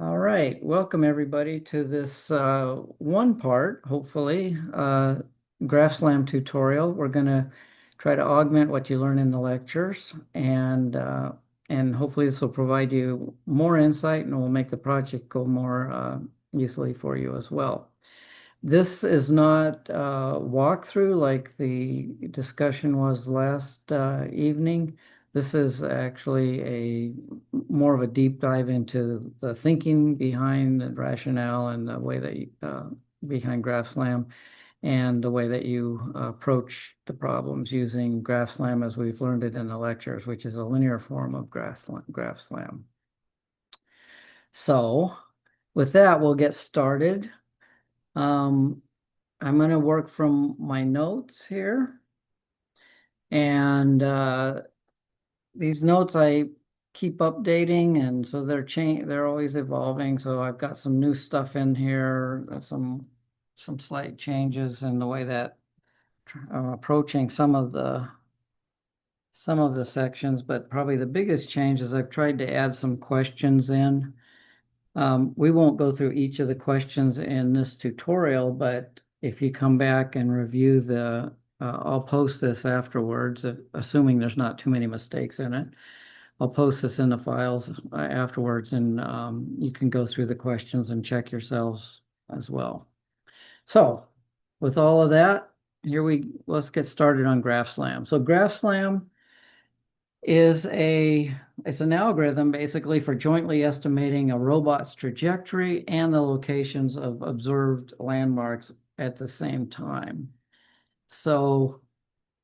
All right, welcome everybody to this one part, hopefully, GraphSlam tutorial. We're going to try to augment what you learn in the lectures, and hopefully this will provide you more insight and will make the project go more easily for you as well. This is not a walkthrough like the discussion was last evening. This is actually a more of a deep dive into the thinking behind the rationale and the way that behind GraphSlam and the way that you approach the problems using GraphSlam as we've learned it in the lectures, which is a linear form of GraphSlam. So with that, we'll get started. Um, I'm going to work from my notes here. And these notes I keep updating, and so they're always evolving. So I've got some new stuff in here, some slight changes in the way that I'm approaching some of the sections, but probably the biggest change is I've tried to add some questions in. We won't go through each of the questions in this tutorial, but if you come back and review I'll post this afterwards, assuming there's not too many mistakes in it. I'll post this in the files afterwards, and you can go through the questions and check yourselves as well. So, with all of that, let's get started on GraphSlam. So GraphSlam is it's an algorithm basically for jointly estimating a robot's trajectory and the locations of observed landmarks at the same time. So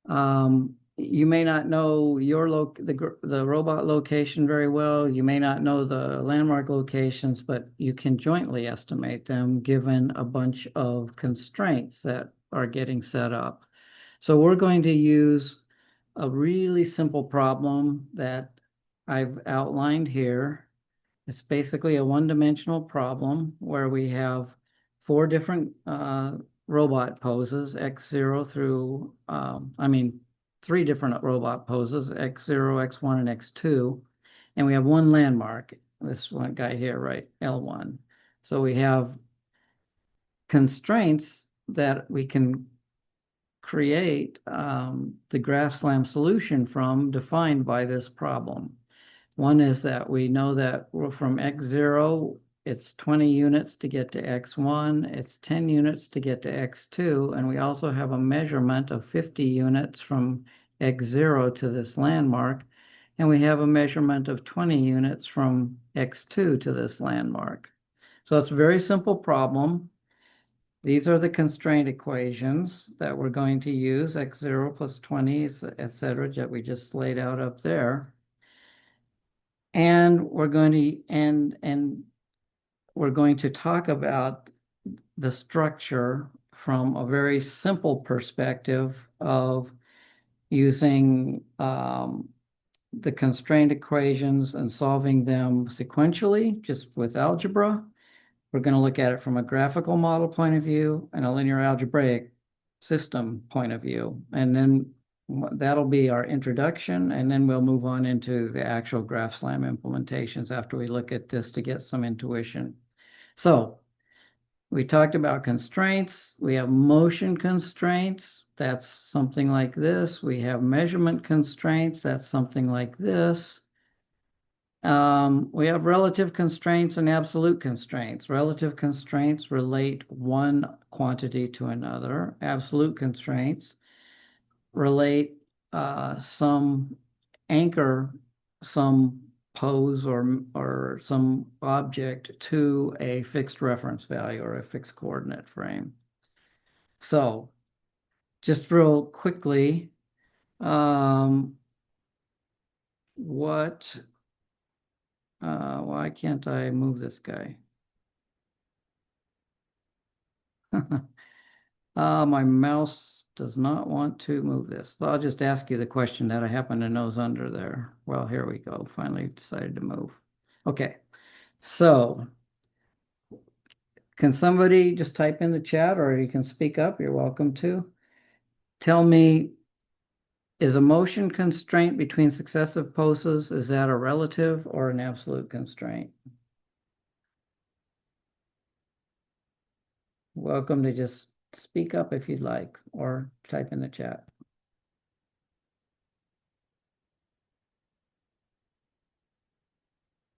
you may not know the robot location very well. You may not know the landmark locations, but you can jointly estimate them given a bunch of constraints that are getting set up. So we're going to use a really simple problem that I've outlined here. It's basically a one-dimensional problem where we have four different robot poses, X0 through, three different robot poses, X0, X1, and X2. And we have one landmark, this one guy here, right, L1. So we have constraints that we can create the GraphSlam solution from defined by this problem. One is that we know that from X0, it's 20 units to get to X1, it's 10 units to get to X2, and we also have a measurement of 50 units from X0 to this landmark, and we have a measurement of 20 units from X2 to this landmark. So it's a very simple problem. These are the constraint equations that we're going to use, X0 plus 20, et cetera, that we just laid out up there. And we're going to talk about the structure from a very simple perspective of using the constraint equations and solving them sequentially, just with algebra. We're going to look at it from a graphical model point of view and a linear algebraic system point of view. And then that'll be our introduction, and then we'll move on into the actual GraphSlam implementations after we look at this to get some intuition. So we talked about constraints. We have motion constraints. That's something like this. We have measurement constraints. That's something like this. We have relative constraints and absolute constraints. Relative constraints relate one quantity to another. Absolute constraints relate some anchor some pose or some object to a fixed reference value or a fixed coordinate frame. So just real quickly, why can't I move this guy? My mouse does not want to move this. So I'll just ask you the question that I happen to know is under there. Well, here we go. Finally decided to move. Okay. So can somebody just type in the chat, or you can speak up? You're welcome to. Tell me, is a motion constraint between successive poses, is that a relative or an absolute constraint? welcome to just speak up if you'd like, or type in the chat.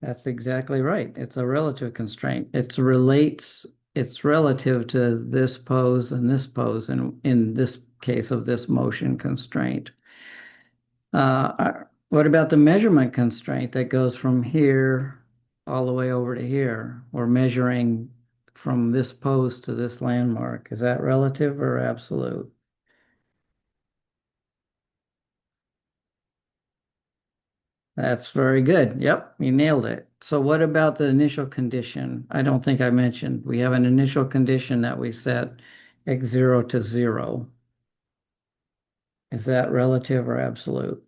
That's exactly right. It's a relative constraint. It's relative to this pose and this pose, and in this case of this motion constraint. What about the measurement constraint that goes from here all the way over to here? We're measuring from this pose to this landmark. Is that relative or absolute? That's very good. Yep, you nailed it. So what about the initial condition? I don't think I mentioned. We have an initial condition that we set x0 to 0. Is that relative or absolute?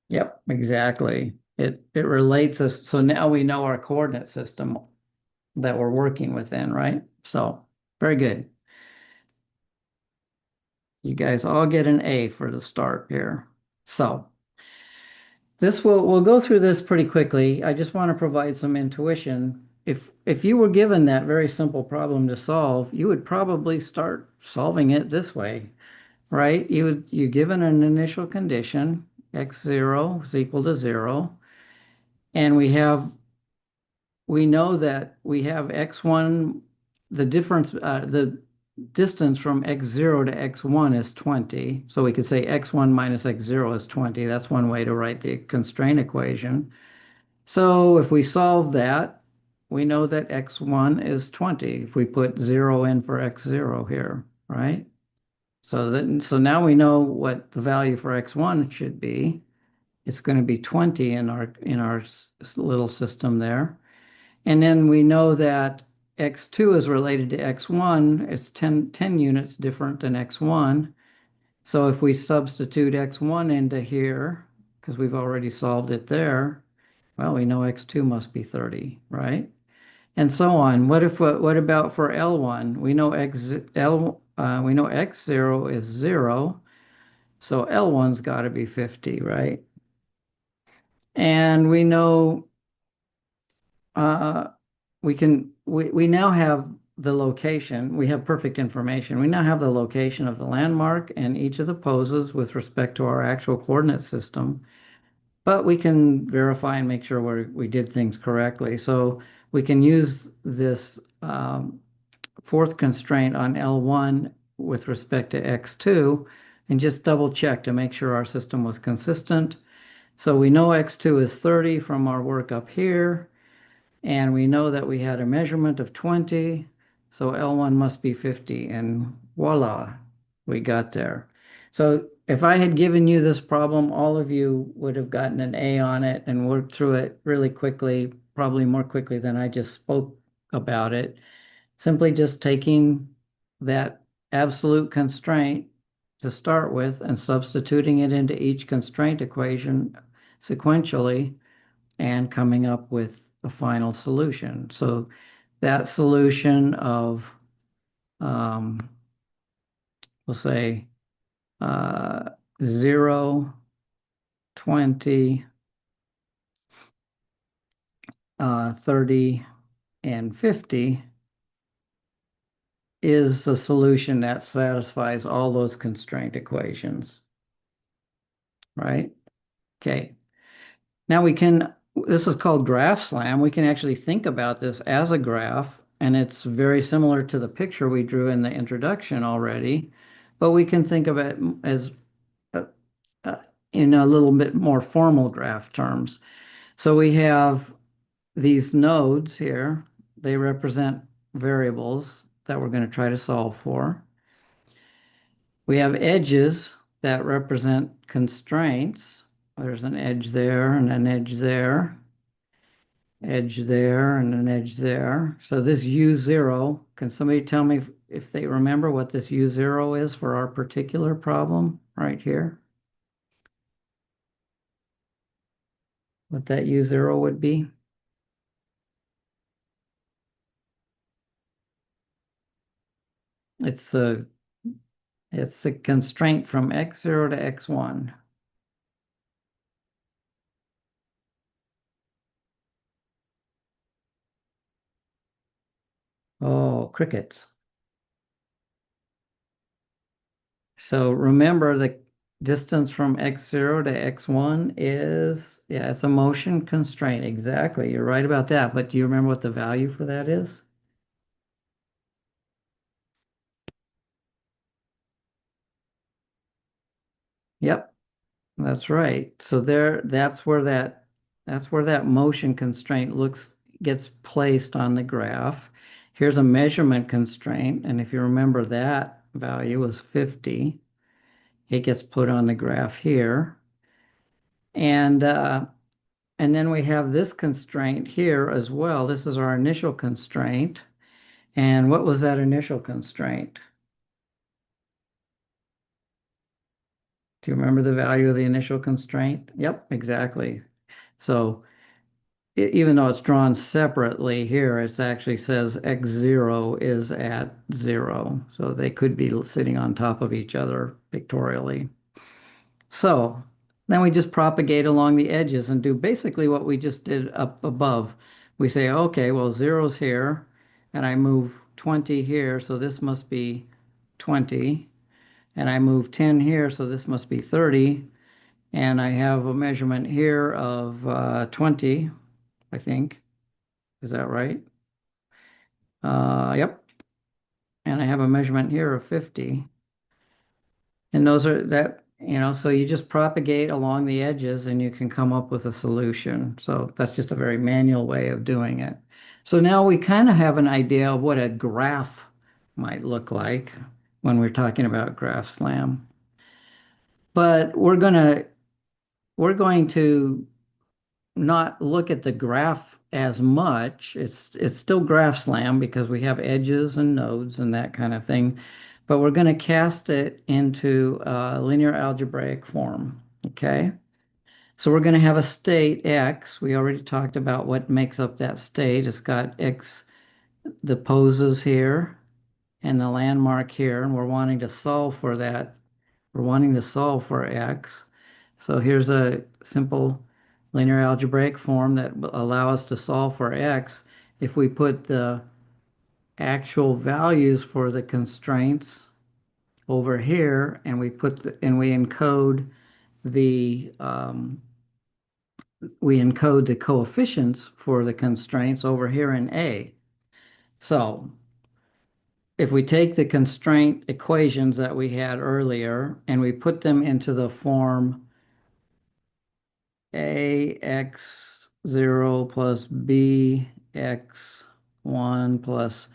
Yep, exactly. It relates us. So now we know our coordinate system that we're working within, right? So very good. You guys all get an A for the start here. So we'll go through this pretty quickly. I just want to provide some intuition. If you were given that very simple problem to solve, you would probably start solving it this way, right? You're given an initial condition, x0 is equal to 0, and we know that we have x1, the distance from x0 to x1 is 20. So we could say x1 minus x0 is 20. That's one way to write the constraint equation. So if we solve that, we know that x1 is 20 if we put 0 in for x0 here, right? So now we know what the value for x1 should be. It's going to be 20 in our little system there. And then we know that x2 is related to x1. It's 10 units different than x1. So if we substitute x1 into here, because we've already solved it there, well, we know x2 must be 30, right? And so on. What about for L1? We know x0 is 0, so L1's got to be 50, right? And we know uh, we now have the location. We have perfect information. We now have the location of the landmark and each of the poses with respect to our actual coordinate system, but we can verify and make sure we did things correctly. So we can use this fourth constraint on L1 with respect to x2 and just double check to make sure our system was consistent. So we know x2 is 30 from our work up here. And we know that we had a measurement of 20, so L1 must be 50, and voila, we got there. So if I had given you this problem, all of you would have gotten an A on it and worked through it really quickly, probably more quickly than I just spoke about it. Simply just taking that absolute constraint to start with and substituting it into each constraint equation sequentially and coming up with a final solution. So that solution of, we'll say, uh, 0, 20, 30, and 50 is a solution that satisfies all those constraint equations, right? Okay. Now this is called GraphSlam. We can actually think about this as a graph, and it's very similar to the picture we drew in the introduction already, but we can think of it as uh, uh, in a little bit more formal graph terms. So we have these nodes here. They represent variables that we're going to try to solve for. We have edges that represent constraints. There's an edge there and an edge there. Edge there and an edge there. So this U0, can somebody tell me if they remember what this U0 is for our particular problem right here? What that U0 would be? It's a constraint from x0 to x1. Oh, crickets. So remember the distance from x0 to x1 is, yeah, it's a motion constraint. Exactly. You're right about that. But do you remember what the value for that is? Yep, that's right. So there, that's where that motion constraint gets placed on the graph. Here's a measurement constraint, and if you remember that value was 50, it gets put on the graph here. And and then we have this constraint here as well. This is our initial constraint. And what was that initial constraint? Do you remember the value of the initial constraint? Yep, exactly. So even though it's drawn separately here, it actually says x0 is at 0. So they could be sitting on top of each other pictorially. So then we just propagate along the edges and do basically what we just did up above. We say, okay, well, zero's here, and I move 20 here, so this must be 20. And I move 10 here, so this must be 30. And I have a measurement here of 20, I think. Is that right? Yep. And I have a measurement here of 50. And those are that, so you just propagate along the edges and you can come up with a solution. So that's just a very manual way of doing it. So now we kind of have an idea of what a graph might look like when we're talking about GraphSlam. But we're going to not look at the graph as much. It's still GraphSlam because we have edges and nodes and that kind of thing, but we're going to cast it into a linear algebraic form. Okay, so we're going to have a state x. We already talked about what makes up that state. It's got x, the poses here, and the landmark here, and we're wanting to solve for that. We're wanting to solve for x. So here's a simple linear algebraic form that will allow us to solve for x. If we put the actual values for the constraints over here and we encode the coefficients for the constraints over here in A. So if we take the constraint equations that we had earlier and we put them into the form ax0 plus bx1 plus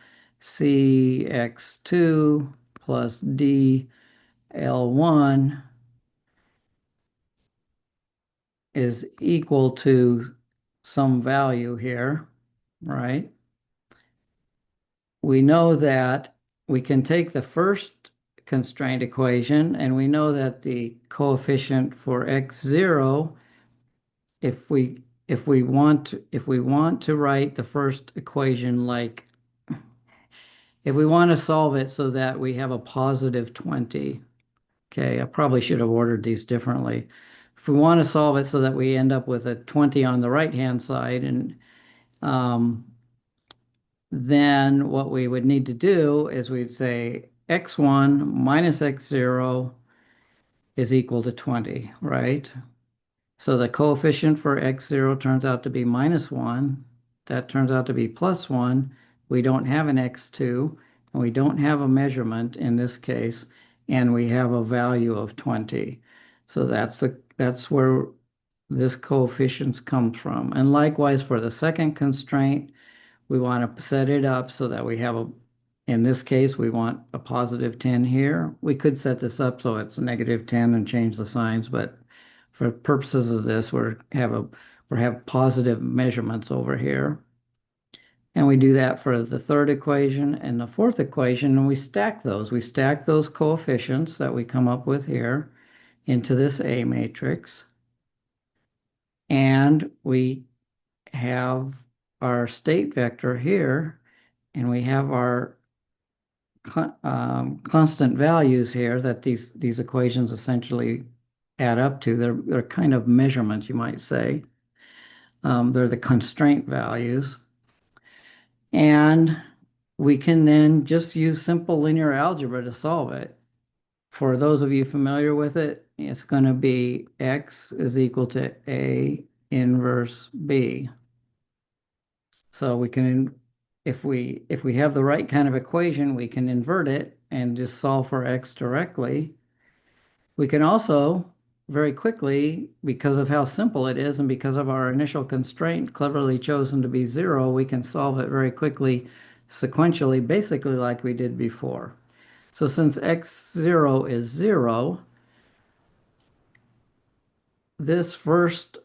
cx2 plus dl1 is equal to some value here, right? We know that we can take the first constraint equation and we know that the coefficient for x0, if we want to write the first equation like, if we want to solve it so that we have a positive 20, okay, I probably should have ordered these differently. If we want to solve it so that we end up with a 20 on the right-hand side, and um, then what we would need to do is we'd say x1 minus x0 is equal to 20, right? So the coefficient for x0 turns out to be -1. That turns out to be +1. We don't have an x2, and we don't have a measurement in this case, and we have a value of 20. So that's where this coefficient comes from. And likewise for the second constraint, we want to set it up so that we have in this case, we want a positive 10 here. We could set this up so it's -10 and change the signs, but for purposes of this, we have positive measurements over here. And we do that for the third equation and the fourth equation, and we stack those. We stack those coefficients that we come up with here into this A matrix. And we have our state vector here, and we have our constant values here that these equations essentially add up to. They're kind of measurements, you might say. They're the constraint values. And we can then just use simple linear algebra to solve it. For those of you familiar with it, it's going to be x is equal to A inverse B. So we can, if we have the right kind of equation, we can invert it and just solve for x directly. We can also very quickly, because of how simple it is and because of our initial constraint cleverly chosen to be 0, we can solve it very quickly sequentially, basically like we did before. So since x0 is 0, this first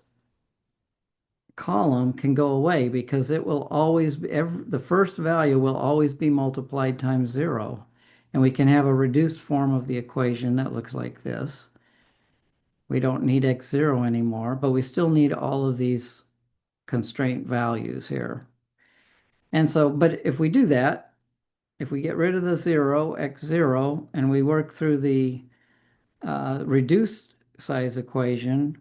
column can go away because it will always be, the first value will always be multiplied times 0. And we can have a reduced form of the equation that looks like this. We don't need x0 anymore, but we still need all of these constraint values here. And so, but if we do that, if we get rid of the 0, x0, and we work through the reduced size equation,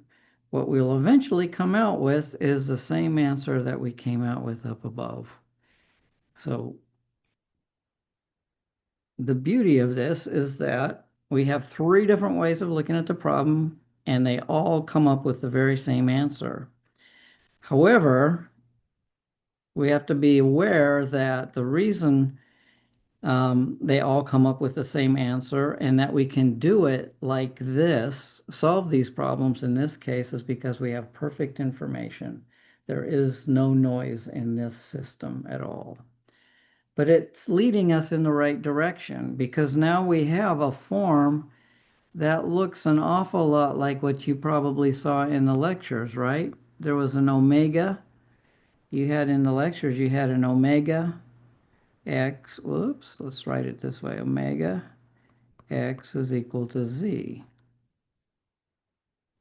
what we'll eventually come out with is the same answer that we came out with up above. So the beauty of this is that we have 3 different ways of looking at the problem, and they all come up with the very same answer. However, we have to be aware that the reason they all come up with the same answer and that we can do it like this, solve these problems in this case, is because we have perfect information. There is no noise in this system at all. But it's leading us in the right direction because now we have a form that looks an awful lot like what you probably saw in the lectures, right? There was an omega. You had in the lectures, you had an omega x, whoops, let's write it this way, omega x is equal to z,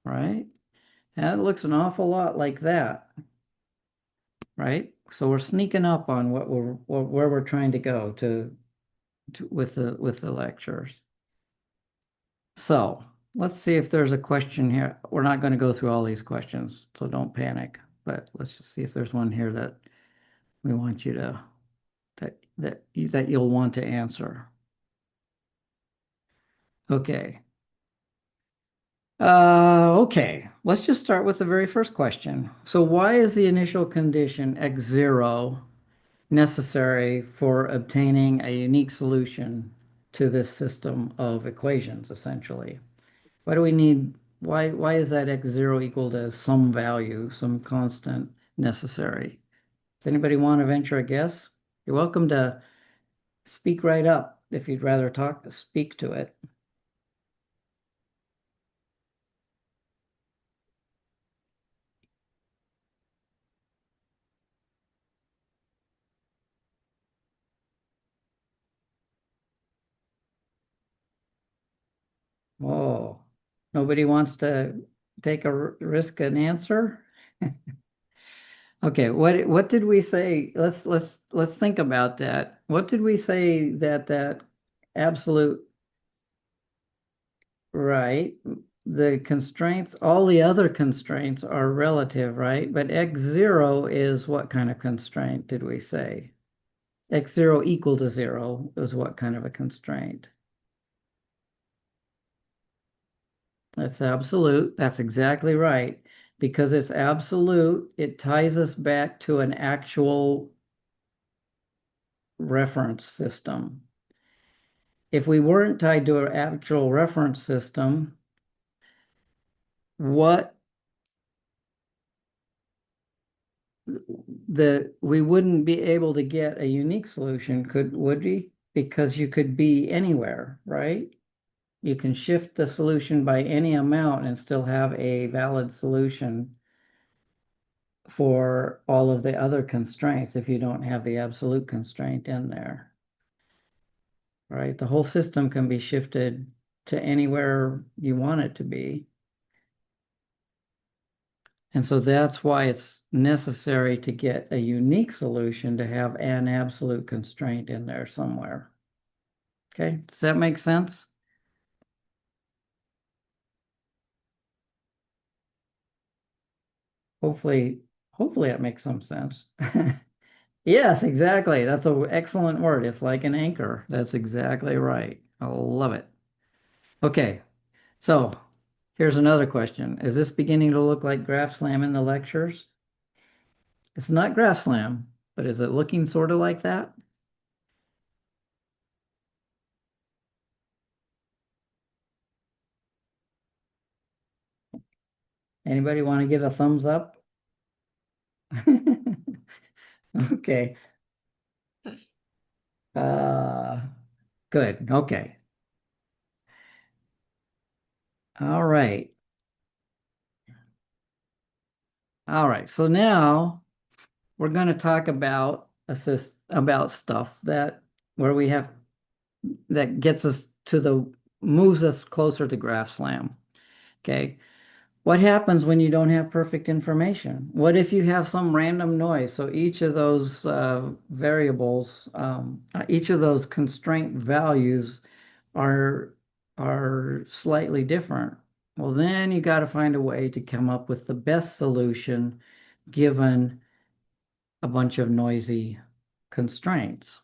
right? And it looks an awful lot like that, right? So we're sneaking up on where we're trying to go with the lectures. So let's see if there's a question here. We're not going to go through all these questions, so don't panic. But let's just see if there's one here that we want you to that you'll want to answer. Okay. Okay, let's just start with the very first question. So why is the initial condition x0 necessary for obtaining a unique solution to this system of equations, essentially? Why do we need, why is that x0 equal to some value, some constant necessary? Does anybody want to venture a guess? You're welcome to speak right up if you'd rather speak to it. Oh, nobody wants to take a risk and answer? Okay, what did we say? Let's think about that. What did we say that absolute right? The constraints, all the other constraints are relative, right? But x0 is what kind of constraint did we say? X0 equal to 0 is what kind of a constraint? That's absolute. That's exactly right. Because it's absolute, it ties us back to an actual reference system. If we weren't tied to an actual reference system, what we wouldn't be able to get a unique solution, would we? Because you could be anywhere, right? You can shift the solution by any amount and still have a valid solution for all of the other constraints if you don't have the absolute constraint in there, right? The whole system can be shifted to anywhere you want it to be. And so that's why it's necessary to get a unique solution to have an absolute constraint in there somewhere. Okay, does that make sense? Hopefully, hopefully it makes some sense. Yes, exactly. That's an excellent word. It's like an anchor. That's exactly right. I love it. Okay, so here's another question. Is this beginning to look like GraphSlam in the lectures? It's not GraphSlam, but is it looking sort of like that? Anybody want to give a thumbs up? Okay. Uh, good. Okay. All right. All right. So now we're going to talk about about stuff that where we have that gets us to the moves us closer to GraphSlam. Okay. What happens when you don't have perfect information? What if you have some random noise? So each of those variables, each of those constraint values are are slightly different. Well, then you got to find a way to come up with the best solution given a bunch of noisy constraints.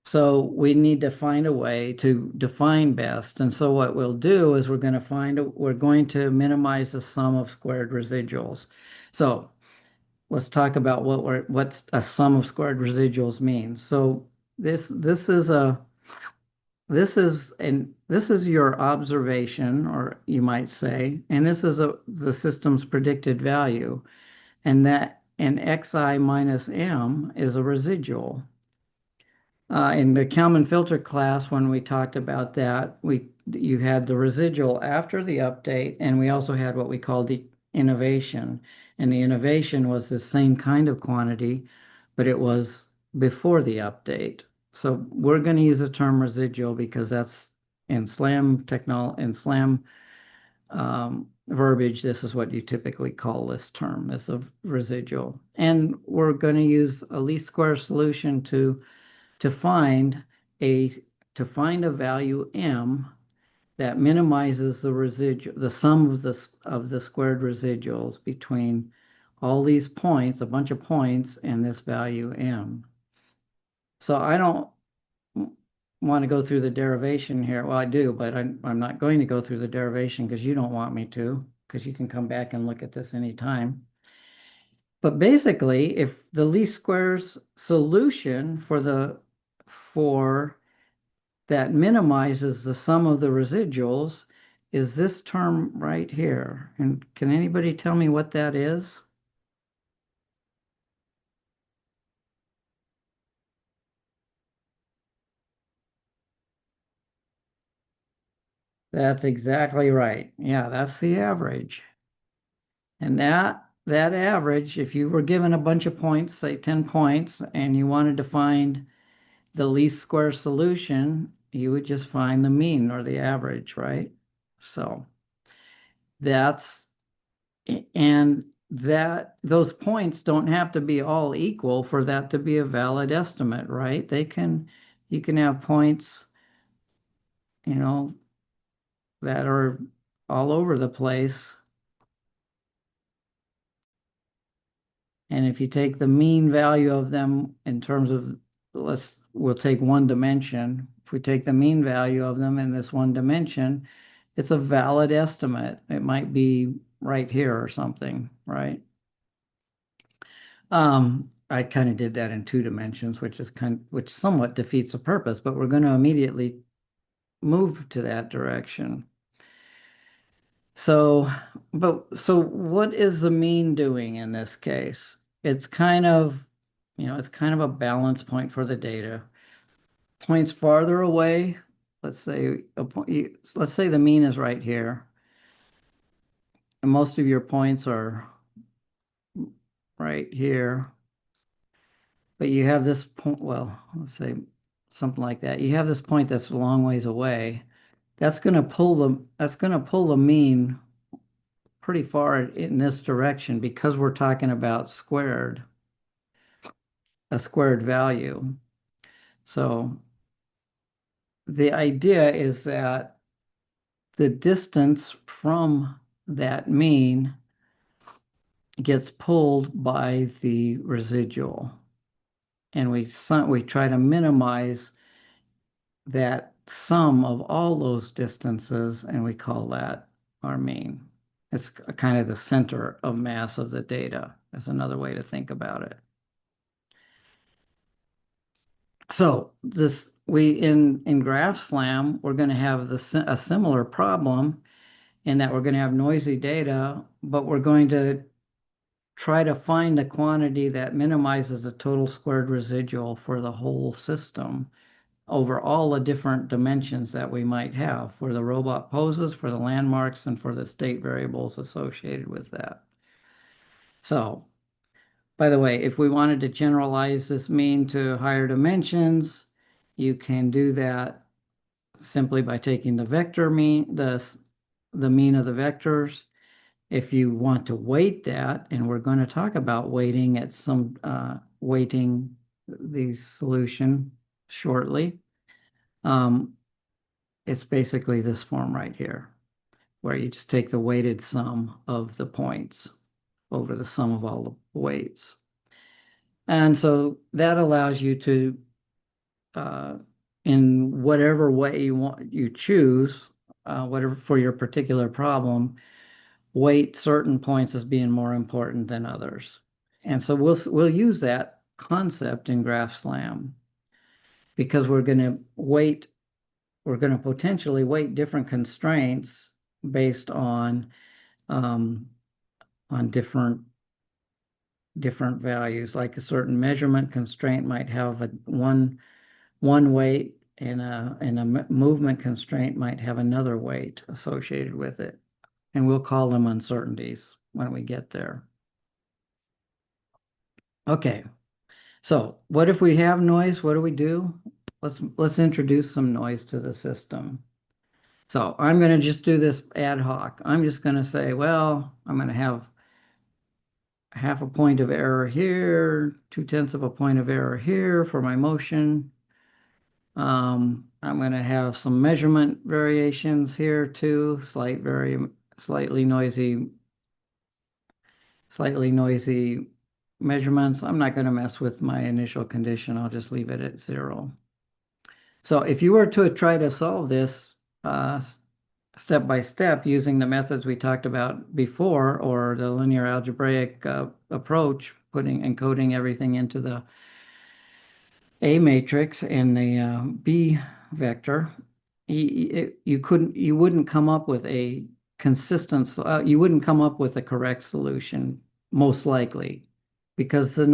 So we need to find a way to define best. And so what we'll do is we're going to minimize the sum of squared residuals. So let's talk about what's a sum of squared residuals means. So this is a this is your observation, or you might say, and this is the system's predicted value, and that and xi minus m is a residual. In the Kalman filter class, when we talked about that, you had the residual after the update, and we also had what we called the innovation. And the innovation was the same kind of quantity, but it was before the update. So we're going to use the term residual because that's in SLAM verbiage. This is what you typically call this term, as a residual. And we're going to use a least square solution to find a to find a value m that minimizes the sum of the squared residuals between all these points, a bunch of points, and this value m. So I don't want to go through the derivation here. Well, I do, but I'm not going to go through the derivation because you don't want me to, because you can come back and look at this anytime. But basically, if the least squares solution for that minimizes the sum of the residuals is this term right here. And can anybody tell me what that is? That's exactly right. Yeah, that's the average. And that average, if you were given a bunch of points, say 10 points, and you wanted to find the least square solution, you would just find the mean or the average, right? So that's and that those points don't have to be all equal for that to be a valid estimate, right? You can have points, you know, that are all over the place. And if you take the mean value of them in terms of, we'll take one dimension. If we take the mean value of them in this one dimension, it's a valid estimate. It might be right here or something, right? I kind of did that in two dimensions, which somewhat defeats the purpose, but we're going to immediately move to that direction. So, so what is the mean doing in this case? It's kind of, it's kind of a balance point for the data. Points farther away, let's say let's say the mean is right here, and most of your points are right here. But you have this point, well, let's say something like that. You have this point that's a long ways away. That's going to pull the mean pretty far in this direction because we're talking about a squared value. So the idea is that the distance from that mean gets pulled by the residual. and we try to minimize that sum of all those distances, and we call that our mean. It's kind of the center of mass of the data. That's another way to think about it. So this we in GraphSlam, we're going to have a similar problem in that we're going to have noisy data, but we're going to try to find a quantity that minimizes the total squared residual for the whole system over all the different dimensions that we might have for the robot poses, for the landmarks, and for the state variables associated with that. So, by the way, if we wanted to generalize this mean to higher dimensions, you can do that simply by taking the vector mean, the mean of the vectors. If you want to weight that, and we're going to talk about weighting at some weighting the solution shortly, it's basically this form right here, where you just take the weighted sum of the points over the sum of all the weights. And so that allows you to, in whatever way you choose, whatever for your particular problem, weight certain points as being more important than others. And so we'll use that concept in GraphSlam because we're going to potentially weight different constraints based on different values. Like a certain measurement constraint might have one weight, and a movement constraint might have another weight associated with it. And we'll call them uncertainties when we get there. Okay, so what if we have noise? What do we do? Let's introduce some noise to the system. So I'm going to just do this ad hoc. I'm just going to say, well, I'm going to have half a point of error here, 2/10 of a point of error here for my motion. I'm going to have some measurement variations here too, slightly noisy measurements. I'm not going to mess with my initial condition. I'll just leave it at 0. So if you were to try to solve this step by step using the methods we talked about before, or the linear algebraic approach, encoding everything into the A matrix and the B vector, you wouldn't come up with a you wouldn't come up with a correct solution, most likely, because the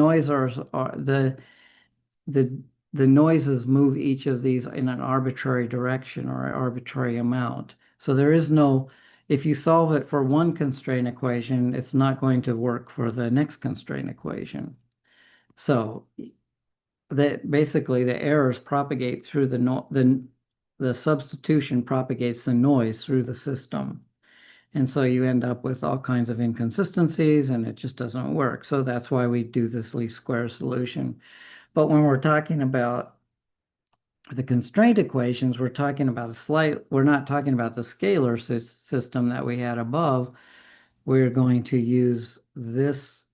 the noises move each of these in an arbitrary direction or an arbitrary amount. So there is no, if you solve it for one constraint equation, it's not going to work for the next constraint equation. So that basically the errors propagate through the substitution propagates the noise through the system. And so you end up with all kinds of inconsistencies, and it just doesn't work. So that's why we do this least square solution. But when we're talking about the constraint equations, we're not talking about the scalar system that we had above. We're going to use this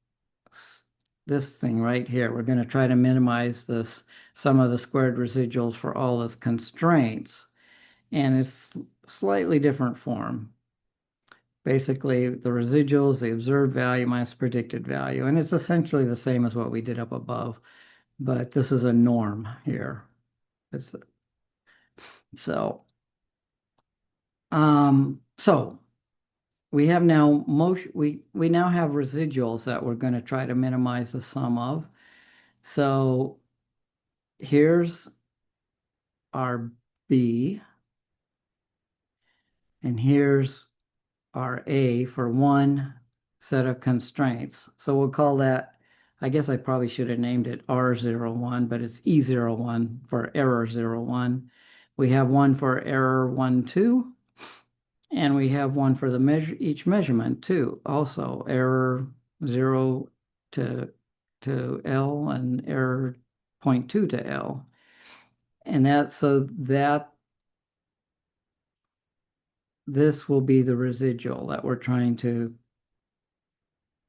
thing right here. We're going to try to minimize this sum of the squared residuals for all its constraints. And it's slightly different form. Basically, the residuals, the observed value minus predicted value. And it's essentially the same as what we did up above, but this is a norm here. So we have now we now have residuals that we're going to try to minimize the sum of. So here's our B, and here's our A for one set of constraints. So we'll call that, I guess I probably should have named it R01, but it's E01 for error 01. We have one for error 1, 2, and we have one for each measurement too. Also error 0 to L and error 0.2 to L. And this will be the residual that we're trying to,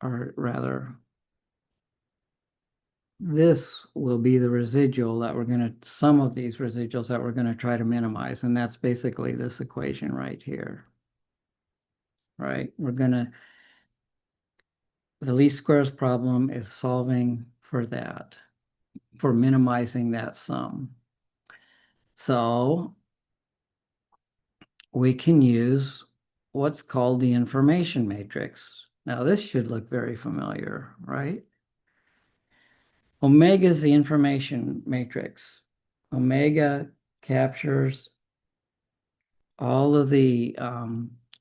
or rather, this will be the residual that we're going to, some of these residuals that we're going to try to minimize. And that's basically this equation right here, right? The least squares problem is solving for that, for minimizing that sum. So we can use what's called the information matrix. Now this should look very familiar, right? Omega is the information matrix. Omega captures all of the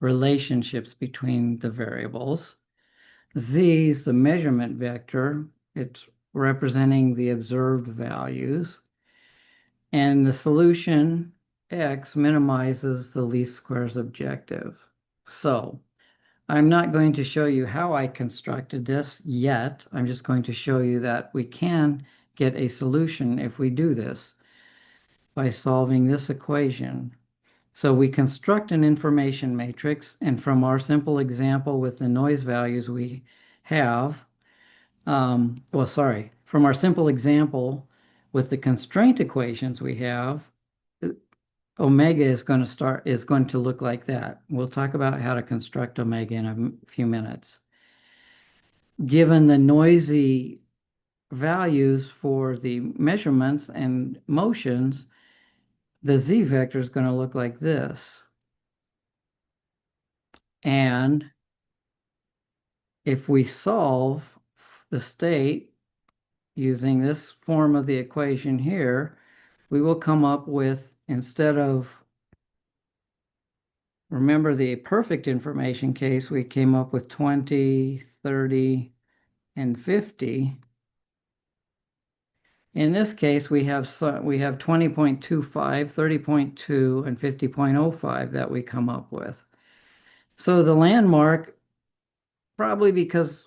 relationships between the variables. Z is the measurement vector. It's representing the observed values. And the solution, X, minimizes the least squares objective. So I'm not going to show you how I constructed this yet. I'm just going to show you that we can get a solution if we do this by solving this equation. So we construct an information matrix, and from our simple example with the noise values we have, from our simple example with the constraint equations we have, omega is going to look like that. We'll talk about how to construct omega in a few minutes. Given the noisy values for the measurements and motions, the z vector is going to look like this. And if we solve the state using this form of the equation here, we will come up with, instead of, remember the perfect information case, we came up with 20, 30, and 50. In this case, we have 20.25, 30.2, and 50.05 that we come up with. So the landmark, probably because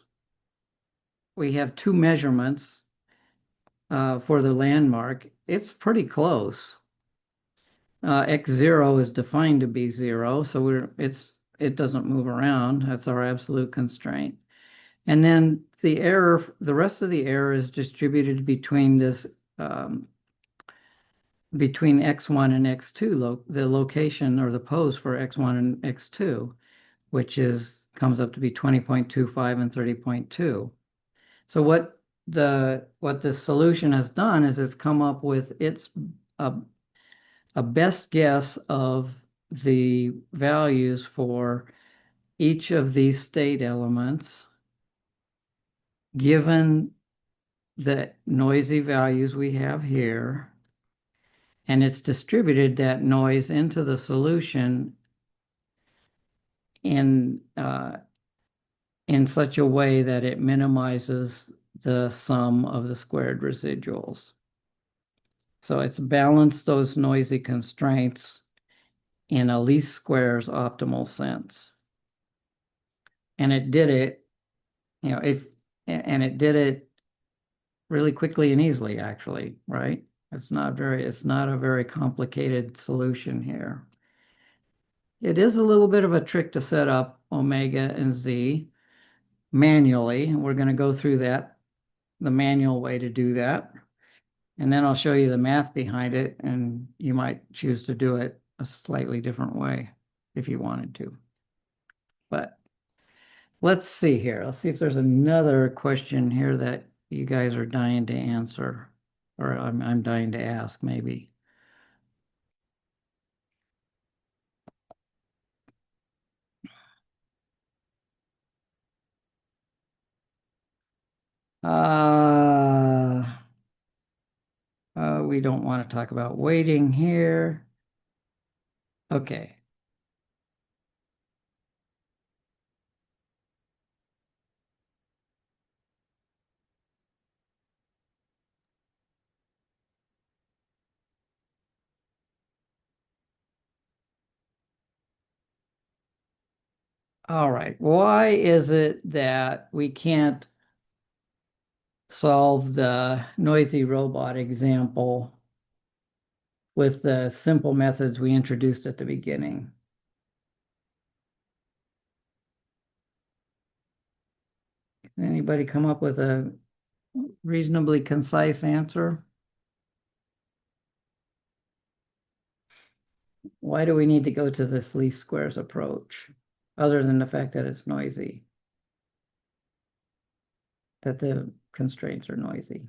we have two measurements for the landmark, it's pretty close. X0 is defined to be 0, so it doesn't move around. That's our absolute constraint. And then the rest of the error is distributed between this between x1 and x2, the location or the pose for x1 and x2, which comes up to be 20.25 and 30.2. So what the solution has done is it's come up with a best guess of the values for each of these state elements, given the noisy values we have here, and it's distributed that noise into the solution in such a way that it minimizes the sum of the squared residuals. So it's balanced those noisy constraints in a least squares optimal sense. And it did it, it did it really quickly and easily, actually, right? It's not a very complicated solution here. It is a little bit of a trick to set up omega and z manually. We're going to go through that, the manual way to do that. And then I'll show you the math behind it, and you might choose to do it a slightly different way if you wanted to. But let's see here. Let's see if there's another question here that you guys are dying to answer, or I'm dying to ask, maybe. We don't want to talk about weighting here. Okay. All right. Why is it that we can't solve the noisy robot example with the simple methods we introduced at the beginning? Anybody come up with a Reasonably concise answer. Why do we need to go to this least squares approach? Other than the fact that it's noisy, that the constraints are noisy.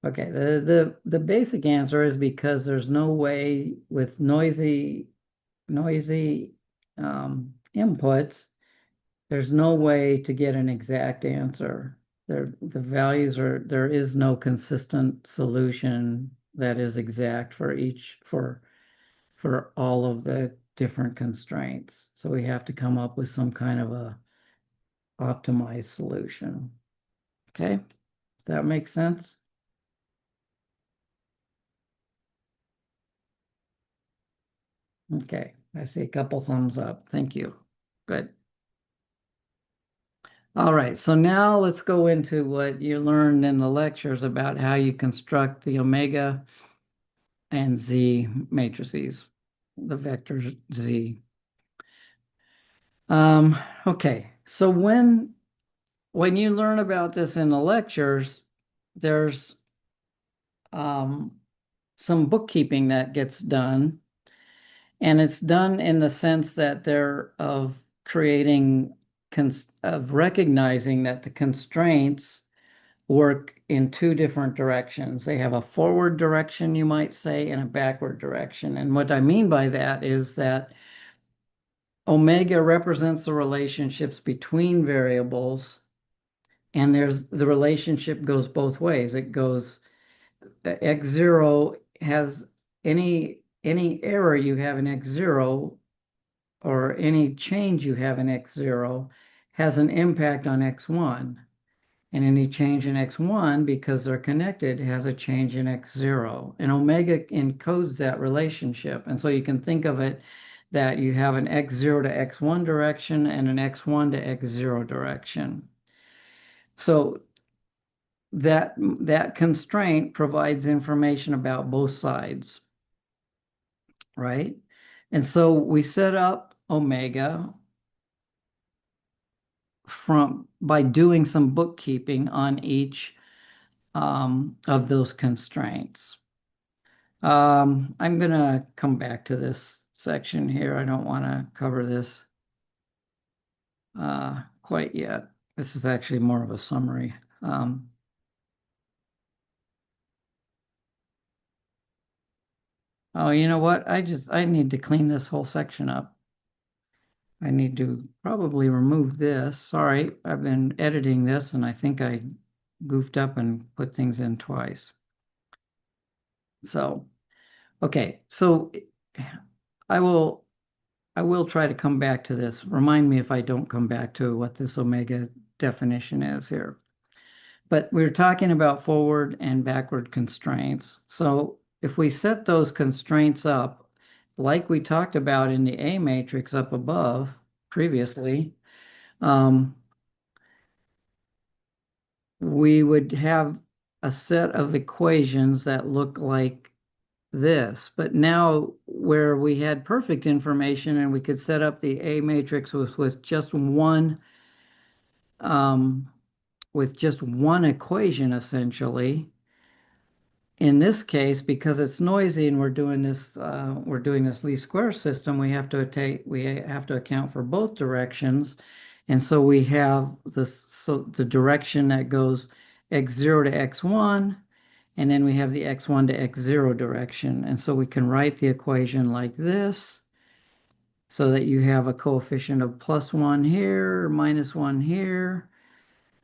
Okay, the basic answer is because there's no way with noisy inputs, there's no way to get an exact answer. There is no consistent solution that is exact for for all of the different constraints. So we have to come up with some kind of a optimized solution. Okay, does that make sense? Okay, I see a couple thumbs up. Thank you. Good. All right, so now let's go into what you learned in the lectures about how you construct the omega and Z matrices, the vectors Z. Okay, so when you learn about this in the lectures, there's um, some bookkeeping that gets done, and it's done in the sense that they're of creating of recognizing that the constraints work in two different directions. They have a forward direction, you might say, and a backward direction. And what I mean by that is that omega represents the relationships between variables, and there's the relationship goes both ways. It goes x zero has any error you have in x zero or any change you have in x zero has an impact on x1. And any change in x1, because they're connected, has a change in x0. And omega encodes that relationship. And so you can think of it that you have an x0 to x1 direction and an x1 to x0 direction. So that constraint provides information about both sides, right? And so we set up omega by doing some bookkeeping on each of those constraints. I'm going to come back to this section here. I don't want to cover this quite yet. This is actually more of a summary. Oh, you know what? I need to clean this whole section up. I need to probably remove this. Sorry, I've been editing this and I think I goofed up and put things in twice. So, okay, so I will I will try to come back to this. Remind me if I don't come back to what this omega definition is here. But we're talking about forward and backward constraints. So if we set those constraints up, like we talked about in the A matrix up above previously, we would have a set of equations that look like this. But now where we had perfect information and we could set up the A matrix um, with just one equation essentially. In this case, because it's noisy and we're doing this least square system, we have to account for both directions. And so we have the direction that goes x0 to x1, and then we have the x1 to x0 direction. And so we can write the equation like this, so that you have a coefficient of +1 here, -1 here,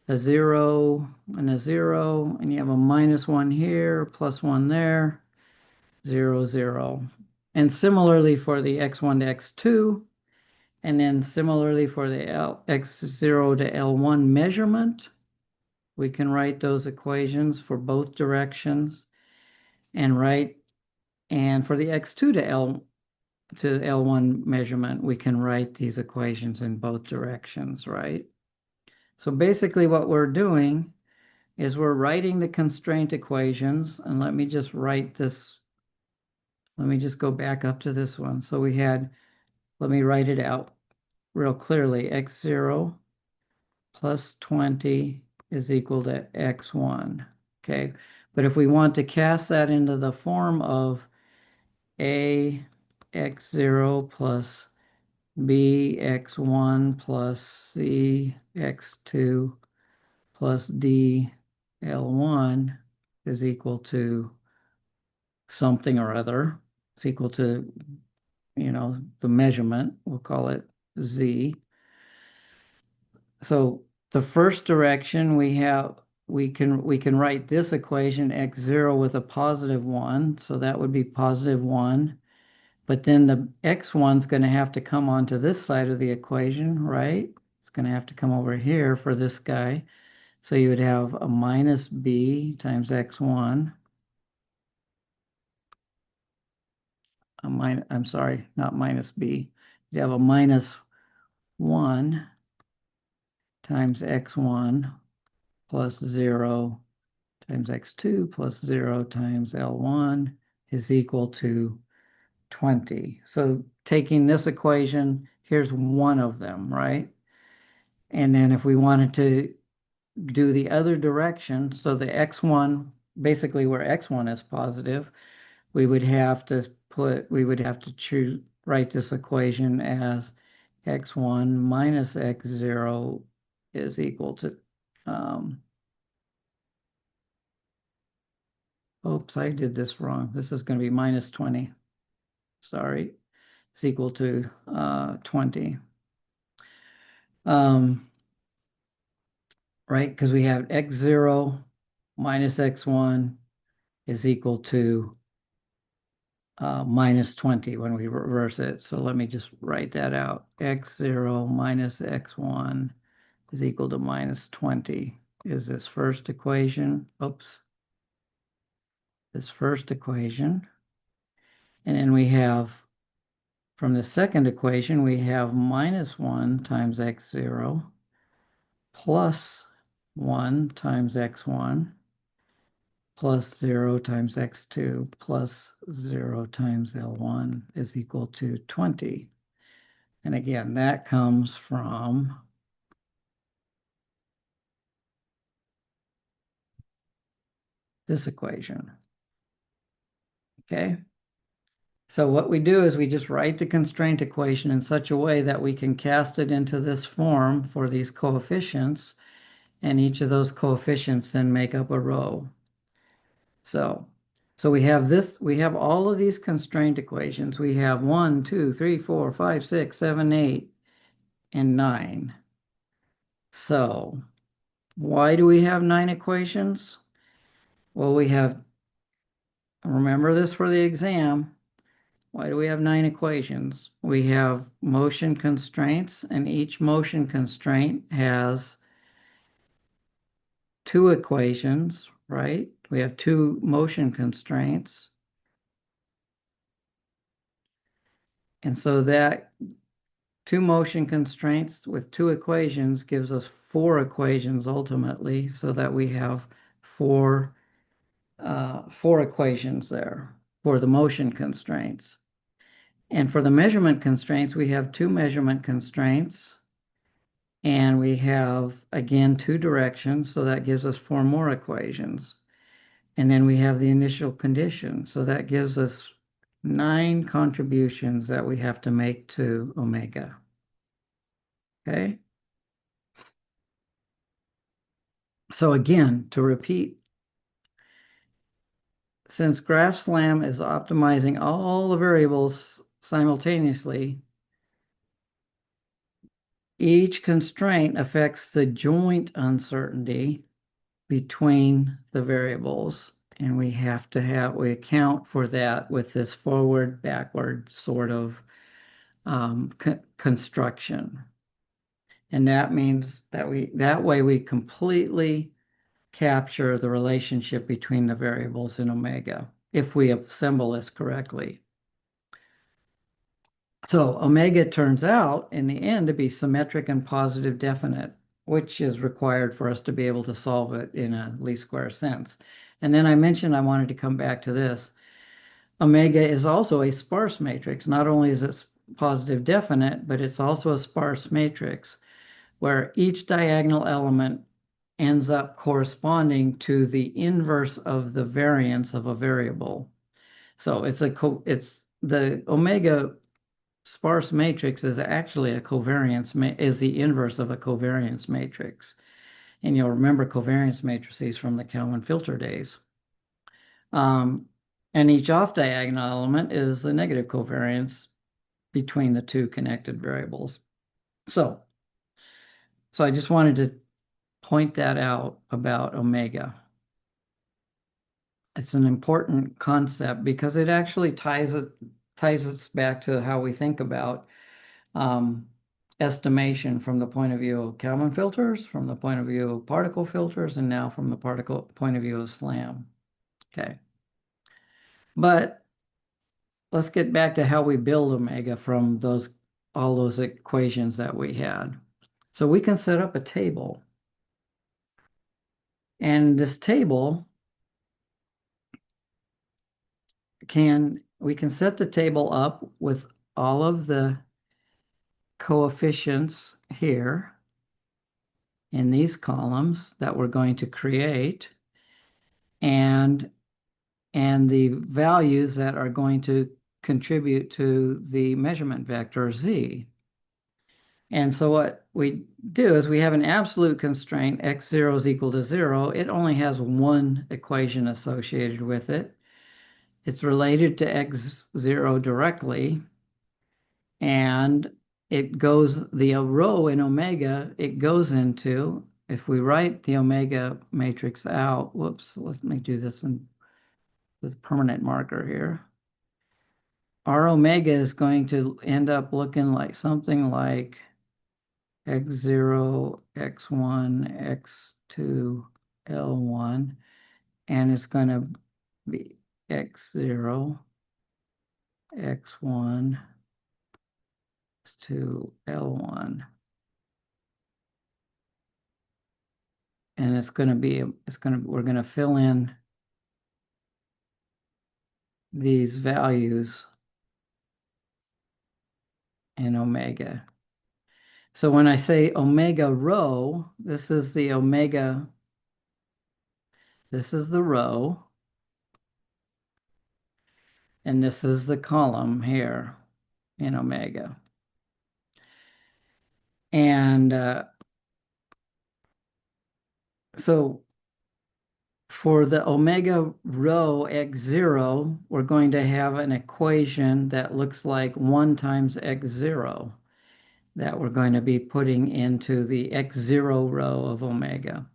a 0 and a 0, and you have a -1 here, +1 there, 0, 0. And similarly for the x1 to x2, and then similarly for the x0 to L1 measurement, we can write those equations for both directions and for the x2 to to L1 measurement, we can write these equations in both directions, right? So basically what we're doing is we're writing the constraint equations, and let me just write this. Let me just go back up to this one. So we had, let me write it out real clearly. X0 plus 20 is equal to X1. Okay, but if we want to cast that into the form of A X0 plus B X1 plus C X2 plus D L1 is equal to something or other. It's equal to, the measurement. We'll call it Z. So the first direction we can write this equation x0 with a positive 1, so that would be positive 1. But then the x1 is going to have to come onto this side of the equation, right? It's going to have to come over here for this guy. So you would have a minus b times x1. I'm sorry, not minus b. You have a minus 1 times x1 plus 0 times x2 plus 0 times L1 is equal to 20. So taking this equation, here's one of them, right? And then if we wanted to do the other direction, so the x1, basically where x1 is positive, we would have to choose, write this equation as x1 minus x0 is equal to, oops, I did this wrong. This is going to be minus 20. Sorry. It's equal to 20. Right? Because we have x0 minus x1 is equal to minus 20 when we reverse it. So let me just write that out. X0 minus x1 is equal to minus 20 is this first equation. Oops. This first equation. And then we have, from the second equation, we have minus 1 times x0 plus 1 times x1 plus 0 times x2 plus 0 times L1 is equal to 20. And again, that comes from this equation. Okay? So what we do is we just write the constraint equation in such a way that we can cast it into this form for these coefficients, and each of those coefficients then make up a row. So we have all of these constraint equations. We have 1, 2, 3, 4, 5, 6, 7, 8, and 9. So why do we have 9 equations? Well, remember this for the exam. Why do we have 9 equations? We have motion constraints, and each motion constraint has 2 equations, right? We have 2 motion constraints. And so that 2 motion constraints with 2 equations gives us 4 equations ultimately, so that we have four equations there for the motion constraints. And for the measurement constraints, we have 2 measurement constraints, and we have, again, 2 directions, so that gives us 4 more equations. And then we have the initial condition, so that gives us 9 contributions that we have to make to omega. Okay? So again, to repeat, since GraphSlam is optimizing all the variables simultaneously, each constraint affects the joint uncertainty between the variables, and we account for that with this forward backward sort of construction. And that means that that way we completely capture the relationship between the variables in omega if we assemble this correctly. So omega turns out in the end to be symmetric and positive definite, which is required for us to be able to solve it in a least square sense. And then I mentioned I wanted to come back to this. Omega is also a sparse matrix. Not only is it positive definite, but it's also a sparse matrix where each diagonal element ends up corresponding to the inverse of the variance of a variable. So it's the omega sparse matrix is actually a covariance is the inverse of a covariance matrix. And you'll remember covariance matrices from the Kalman filter days. And each off diagonal element is the negative covariance between the two connected variables. So I just wanted to point that out about omega. It's an important concept because it actually ties us back to how we think about um, estimation from the point of view of Kalman filters, from the point of view of particle filters, and now from the particle point of view of SLAM. Okay. But let's get back to how we build omega from all those equations that we had. So we can set up a table. And this table we can set the table up with all of the coefficients here in these columns that we're going to create and the values that are going to contribute to the measurement vector z. And so what we do is we have an absolute constraint, x0 is equal to 0. It only has one equation associated with it. It's related to x0 directly, and the row in omega, it goes into, if we write the omega matrix out, whoops, let me do this with permanent marker here. Our omega is going to end up looking like something like x0, x1, x2, L1, and it's going to be x0, x1, x2, L1. And we're going to fill in these values in omega. So when I say omega rho, this is the omega, this is the row, and this is the column here in omega. And so for the omega rho x0, we're going to have an equation that looks like 1 times x0 that we're going to be putting into the x0 row of omega.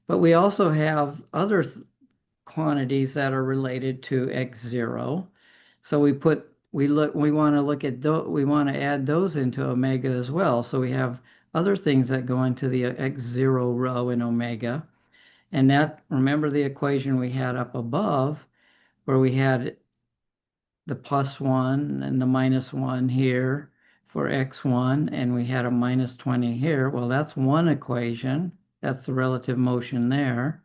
But we also have other quantities that are related to x0. So we want to add those into omega as well. So we have other things that go into the x0 row in omega. And remember the equation we had up above where we had the +1 and the -1 here for x1, and we had a -20 here. Well, that's one equation. That's the relative motion there.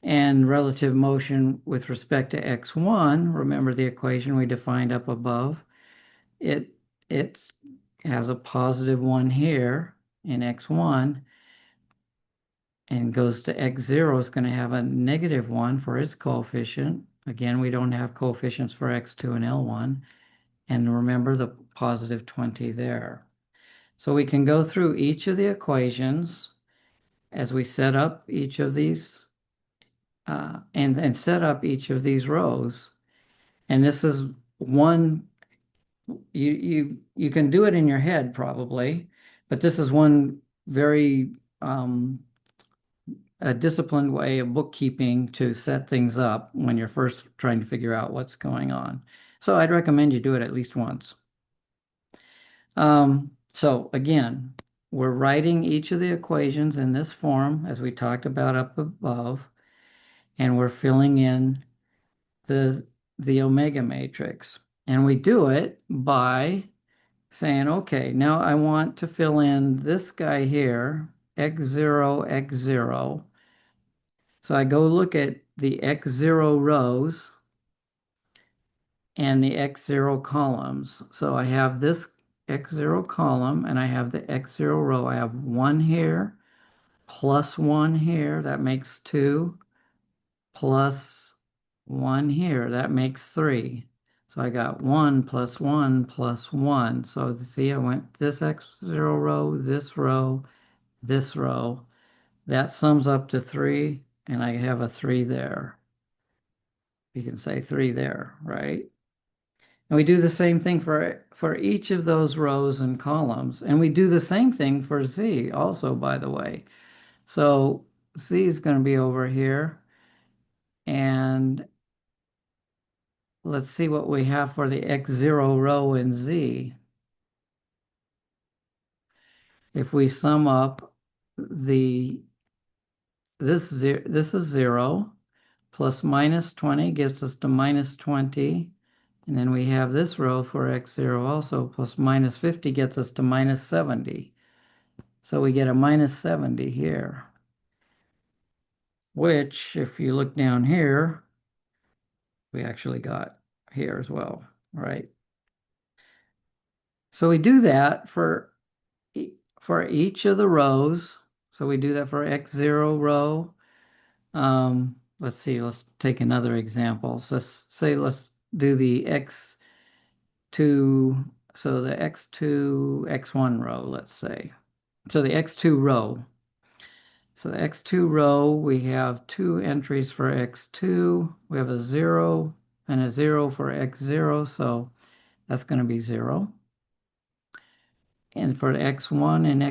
And relative motion with respect to x1, remember the equation we defined up above. It has a +1 here in x1 and goes to x0 is going to have a -1 for its coefficient. Again, we don't have coefficients for x2 and L1. And remember the +20 there. So we can go through each of the equations as we set up each of these and set up each of these rows. And this is one, you can do it in your head probably, but this is one very a disciplined way of bookkeeping to set things up when you're first trying to figure out what's going on. So I'd recommend you do it at least once. So again, we're writing each of the equations in this form as we talked about up above, and we're filling in the omega matrix. And we do it by saying, okay, now I want to fill in this guy here, x0, x0. So I go look at the x0 rows and the x0 columns. So I have this x0 column and I have the x0 row. I have one here plus one here, that makes two, plus one here, that makes three. So I got one plus one plus one. So see, I went this x0 row, this row, this row. That sums up to three, and I have a three there. You can say three there, right? And we do the same thing for each of those rows and columns. And we do the same thing for Z also, by the way. So Z is going to be over here. And let's see what we have for the X0 row in Z. If we sum up the this is 0 plus minus 20 gives us to minus 20. And then we have this row for x0 also, plus minus 50 gets us to minus 70. So we get a minus 70 here, which if you look down here, we actually got here as well, right? So we do that for each of the rows. So we do that for x0 row. Let's see, let's take another example. So let's do the x2, so the x2, x1 row, let's say. So the x2 row. So the x2 row, we have two entries for x2. We have a 0 and a 0 for x0, so that's going to be 0. And for x1 and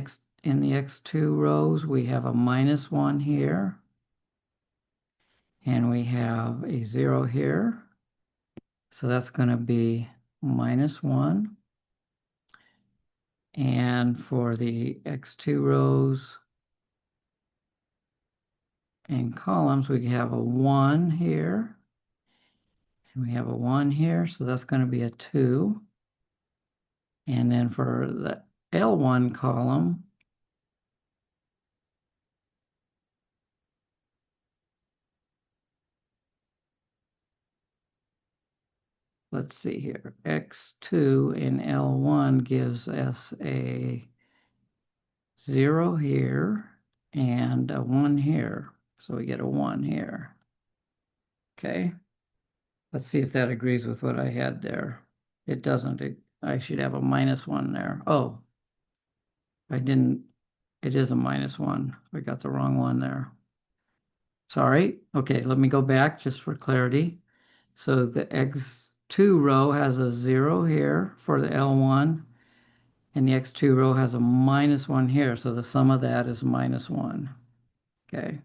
in the x2 rows, we have a minus 1 here. And we have a 0 here. So that's going to be minus 1. And for the x2 rows and columns, we have a 1 here. And we have a 1 here, so that's going to be a 2. And then for the L1 column, let's see here, x2 in L1 gives us a 0 here and a 1 here. So we get a 1 here. Okay. Let's see if that agrees with what I had there. It doesn't. I should have a minus 1 there. Oh, I didn't. It is a minus 1. I got the wrong one there. Sorry. Okay, let me go back just for clarity. So the x2 row has a 0 here for the L1, and the x2 row has a minus 1 here. So the sum of that is minus 1. Okay.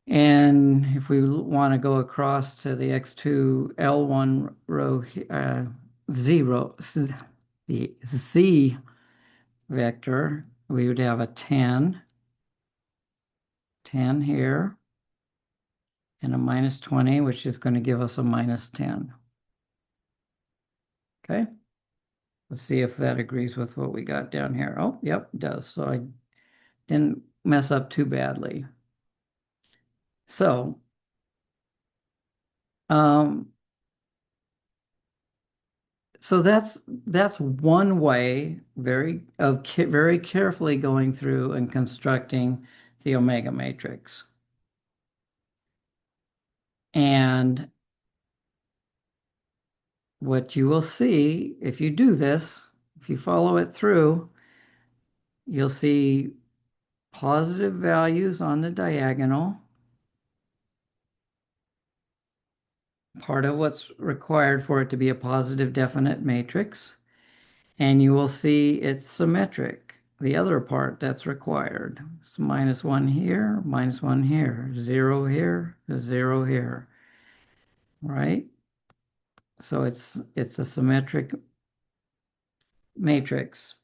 And if we want to go across to the x2 L1 row, 0, the Z vector, we would have a 10 here, and a minus 20, which is going to give us a minus 10. Okay. Let's see if that agrees with what we got down here. Oh, yep, it does. So I didn't mess up too badly. So, um, so that's one way very carefully going through and constructing the omega matrix. And what you will see if you do this, if you follow it through, you'll see positive values on the diagonal. Part of what's required for it to be a positive definite matrix. And you will see it's symmetric. The other part that's required. It's minus 1 here, minus 1 here, 0 here, 0 here, right? So it's a symmetric matrix.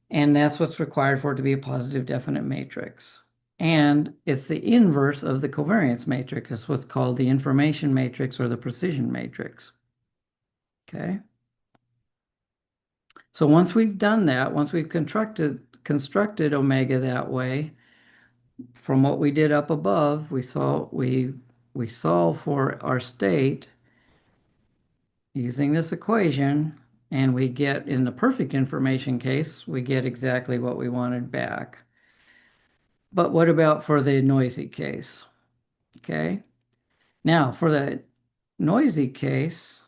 And that's what's required for it to be a positive definite matrix. And it's the inverse of the covariance matrix. It's what's called the information matrix or the precision matrix. Okay. So once we've done that, once we've constructed omega that way, from what we did up above, we solve for our state using this equation, and we get, in the perfect information case, we get exactly what we wanted back. But what about for the noisy case? Okay. Now for the noisy case,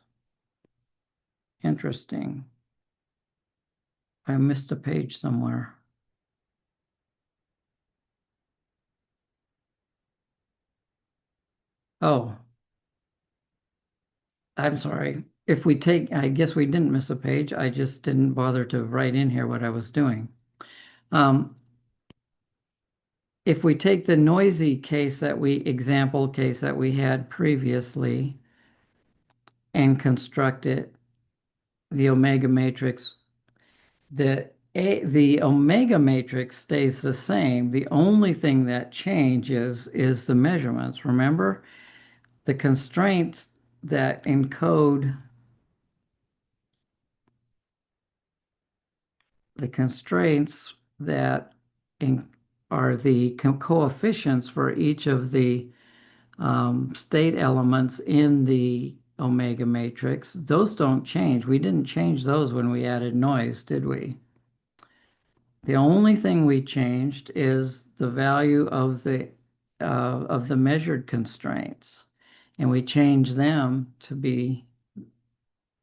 interesting. I missed a page somewhere. Oh, I'm sorry. If we take, I guess we didn't miss a page. I just didn't bother to write in here what I was doing. Um, if we take the noisy case example case that we had previously and construct it, the omega matrix, the omega matrix stays the same. The only thing that changes is the measurements. Remember, the constraints that encode the constraints that in, are the coefficients for each of the state elements in the omega matrix. Those don't change. We didn't change those when we added noise, did we? The only thing we changed is the value of the measured constraints, and we changed them to be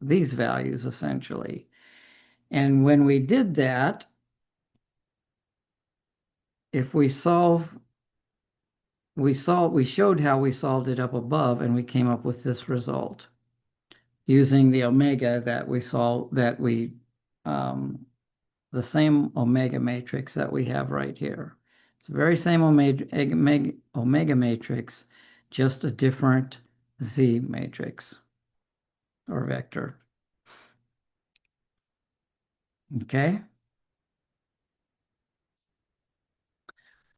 these values essentially. And when we did that, if we showed how we solved it up above, and we came up with this result using the omega that we saw that we the same omega matrix that we have right here. It's the very same omega matrix, just a different z matrix or vector. Okay.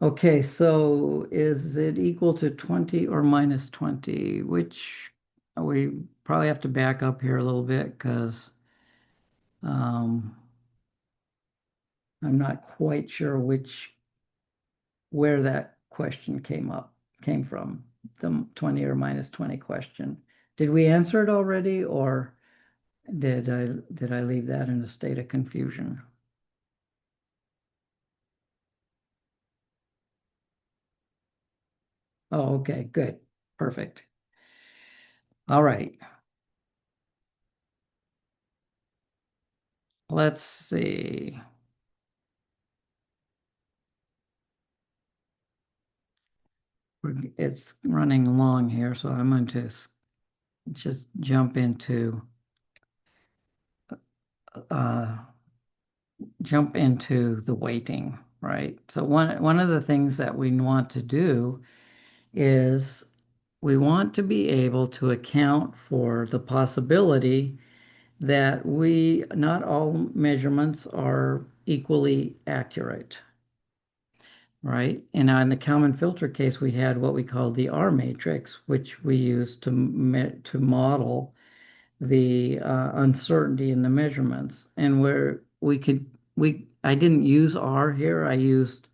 Okay, so is it equal to 20 or minus 20? Which we probably have to back up here a little bit because um, I'm not quite sure where that question came from, the 20 or minus 20 question. Did we answer it already, or did I leave that in a state of confusion? Oh, okay, good. Perfect. All right. Let's see. It's running long here, so I'm going to just uh, jump into the weighting, right? So one of the things that we want to do is we want to be able to account for the possibility that not all measurements are equally accurate, right? And in the Kalman filter case, we had what we call the R matrix, which we used to model the uncertainty in the measurements. And where I didn't use R here, I used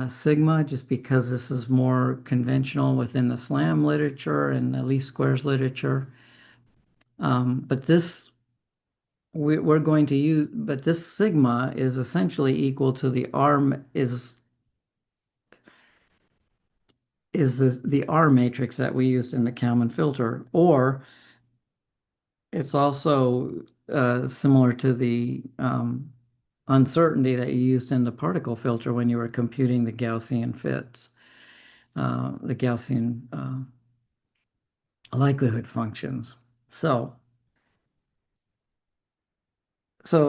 sigma just because this is more conventional within the SLAM literature and the least squares literature. But we're going to use, but this sigma is essentially equal to the R is the R matrix that we used in the Kalman filter, or it's also similar to the uncertainty that you used in the particle filter when you were computing the Gaussian fits, the Gaussian likelihood functions. So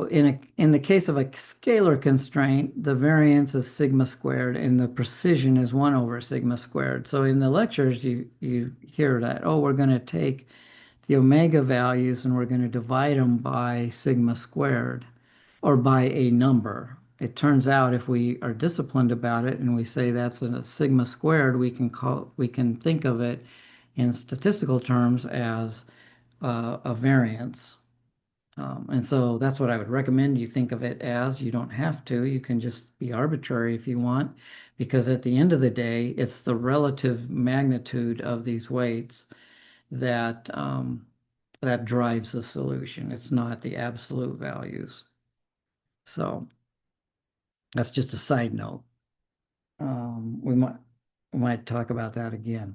in the case of a scalar constraint, the variance is sigma squared and the precision is 1 over sigma squared. So in the lectures, you hear that, oh, we're going to take the omega values and we're going to divide them by sigma squared or by a number. It turns out if we are disciplined about it and we say that's a sigma squared, we can think of it in statistical terms as a variance. And so that's what I would recommend you think of it as. You don't have to. You can just be arbitrary if you want, because at the end of the day, it's the relative magnitude of these weights that that drives the solution. It's not the absolute values. So that's just a side note. We might talk about that again.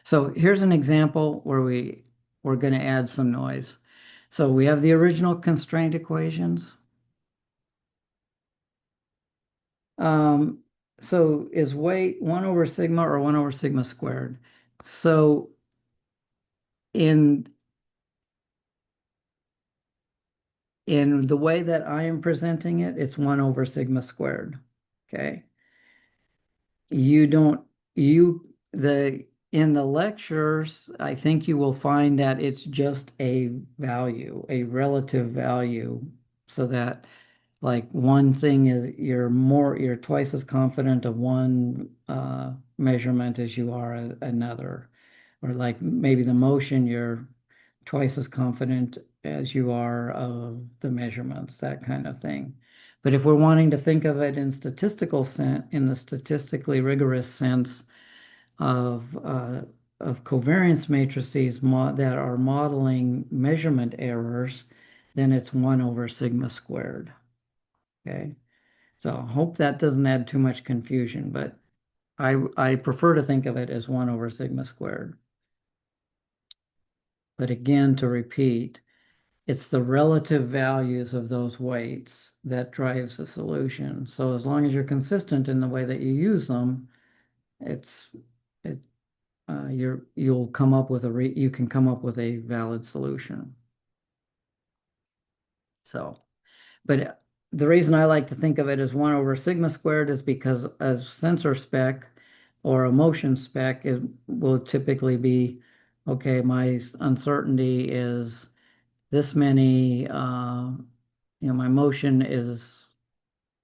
So here's an example where we're going to add some noise. So we have the original constraint equations. Um, so is weight 1 over sigma or 1 over sigma squared? So in in the way that I am presenting it, it's 1 over sigma squared. Okay. You don't you the in the lectures, I think you will find that it's just a value, a relative value, so that like one thing is you're twice as confident of one measurement as you are another, or like maybe the motion you're twice as confident as you are of the measurements, that kind of thing. But if we're wanting to think of it in statistical sense, in the statistically rigorous sense of covariance matrices that are modeling measurement errors, then it's 1 over sigma squared. Okay. So I hope that doesn't add too much confusion, but I prefer to think of it as 1 over sigma squared. But again, to repeat, it's the relative values of those weights that drives the solution. So as long as you're consistent in the way that you use them, it's it you'll come up with you can come up with a valid solution. So, but the reason I like to think of it as 1 over sigma squared is because a sensor spec or a motion spec will typically be, okay, my uncertainty is this many, my motion is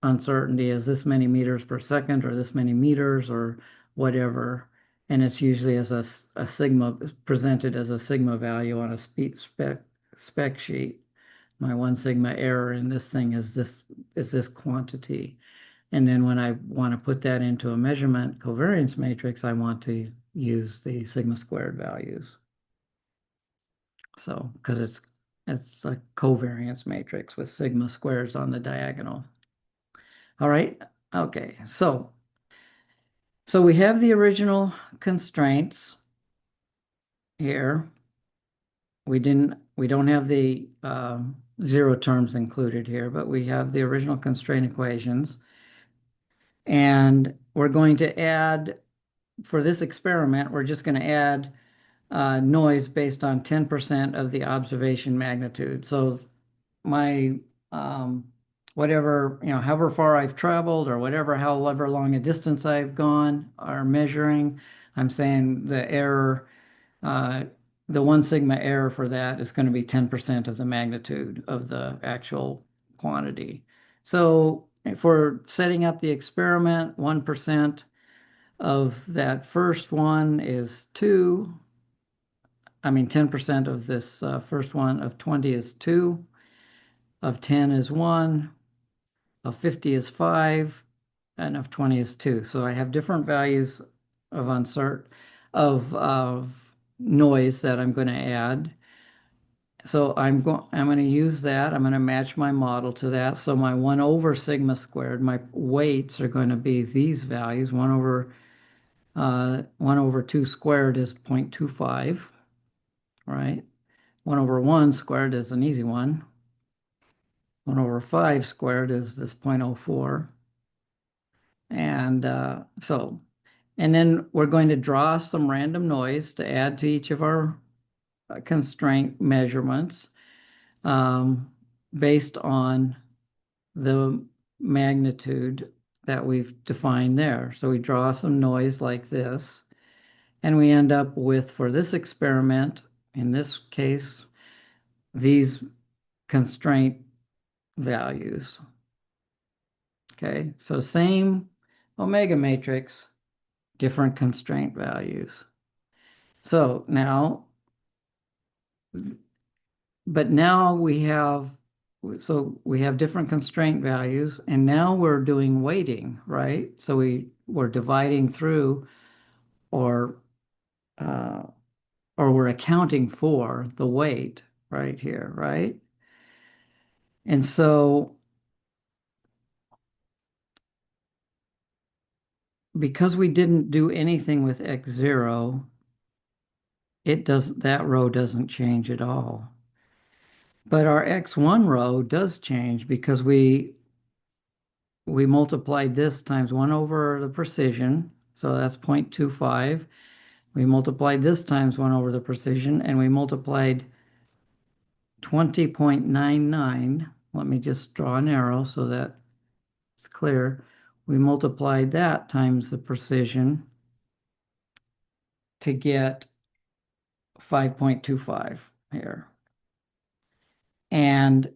uncertainty is this many meters per second or this many meters or whatever. And it's usually as a sigma presented as a sigma value on a spec sheet. My 1 sigma error in this thing is this quantity. And then when I want to put that into a measurement covariance matrix, I want to use the sigma squared values. So, because it's a covariance matrix with sigma squares on the diagonal. All right. Okay. So we have the original constraints here. We don't have the zero terms included here, but we have the original constraint equations. And we're going to add, for this experiment, we're just going to add noise based on 10% of the observation magnitude. So my whatever, however far I've traveled or however long a distance I've gone are measuring, I'm saying uh, the 1 sigma error for that is going to be 10% of the magnitude of the actual quantity. So if we're setting up the experiment, 1% of that first one is 2. I mean, 10% of this first one of 20 is 2, of 10 is 1, of 50 is 5, and of 20 is 2. So I have different values of of noise that I'm going to add. So I'm going to use that. I'm going to match my model to that. So my 1 over sigma squared, my weights are going to be these values. 1 over 2 squared is 0.25, right? 1 over 1 squared is an easy one. 1 over 5 squared is this 0.04. And and then we're going to draw some random noise to add to each of our constraint measurements based on the magnitude that we've defined there. So we draw some noise like this, and we end up with, for this experiment, in this case, these constraint values. Okay, so same omega matrix, different constraint values. So now but now so we have different constraint values, and now we're doing weighting, right? So we're dividing through, or uh, or we're accounting for the weight right here, right? And so because we didn't do anything with x zero, that row doesn't change at all. But our x1 row does change because we multiplied this times 1 over the precision, so that's 0.25. We multiplied this times 1 over the precision, and we multiplied 20.99. Let me just draw an arrow so that it's clear. We multiplied that times the precision to get 5.25 here. And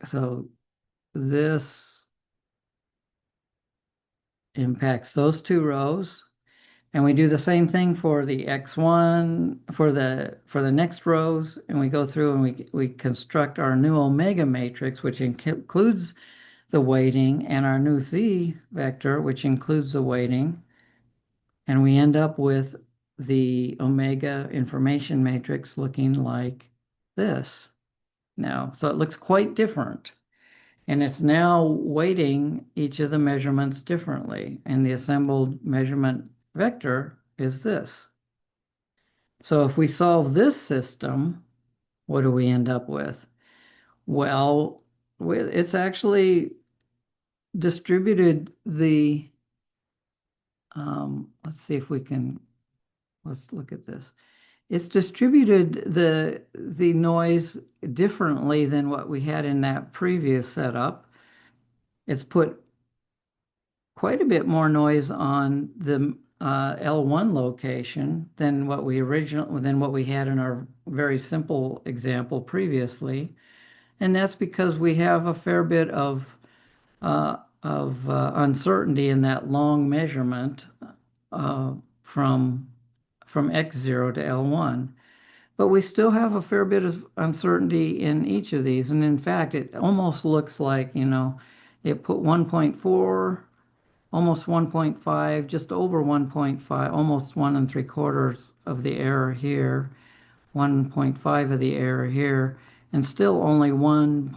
so this impacts those two rows. And we do the same thing for the X1 for the next rows, and we go through and we construct our new omega matrix, which includes the weighting, and our new Z vector, which includes the weighting, and we end up with the omega information matrix looking like this now. So it looks quite different. And it's now weighting each of the measurements differently. And the assembled measurement vector is this. So if we solve this system, what do we end up with? Well, it's actually distributed let's see if we can, let's look at this. It's distributed the noise differently than what we had in that previous setup. It's put quite a bit more noise on the L1 location than what we had in our very simple example previously, and that's because we have a fair bit of uncertainty in that long measurement uh, from x0 to L1. But we still have a fair bit of uncertainty in each of these, and in fact, it almost looks like, it put 1.4, almost 1.5, just over 1.5, almost 1 3/4 of the error here, 1.5 of the error here, and still only 1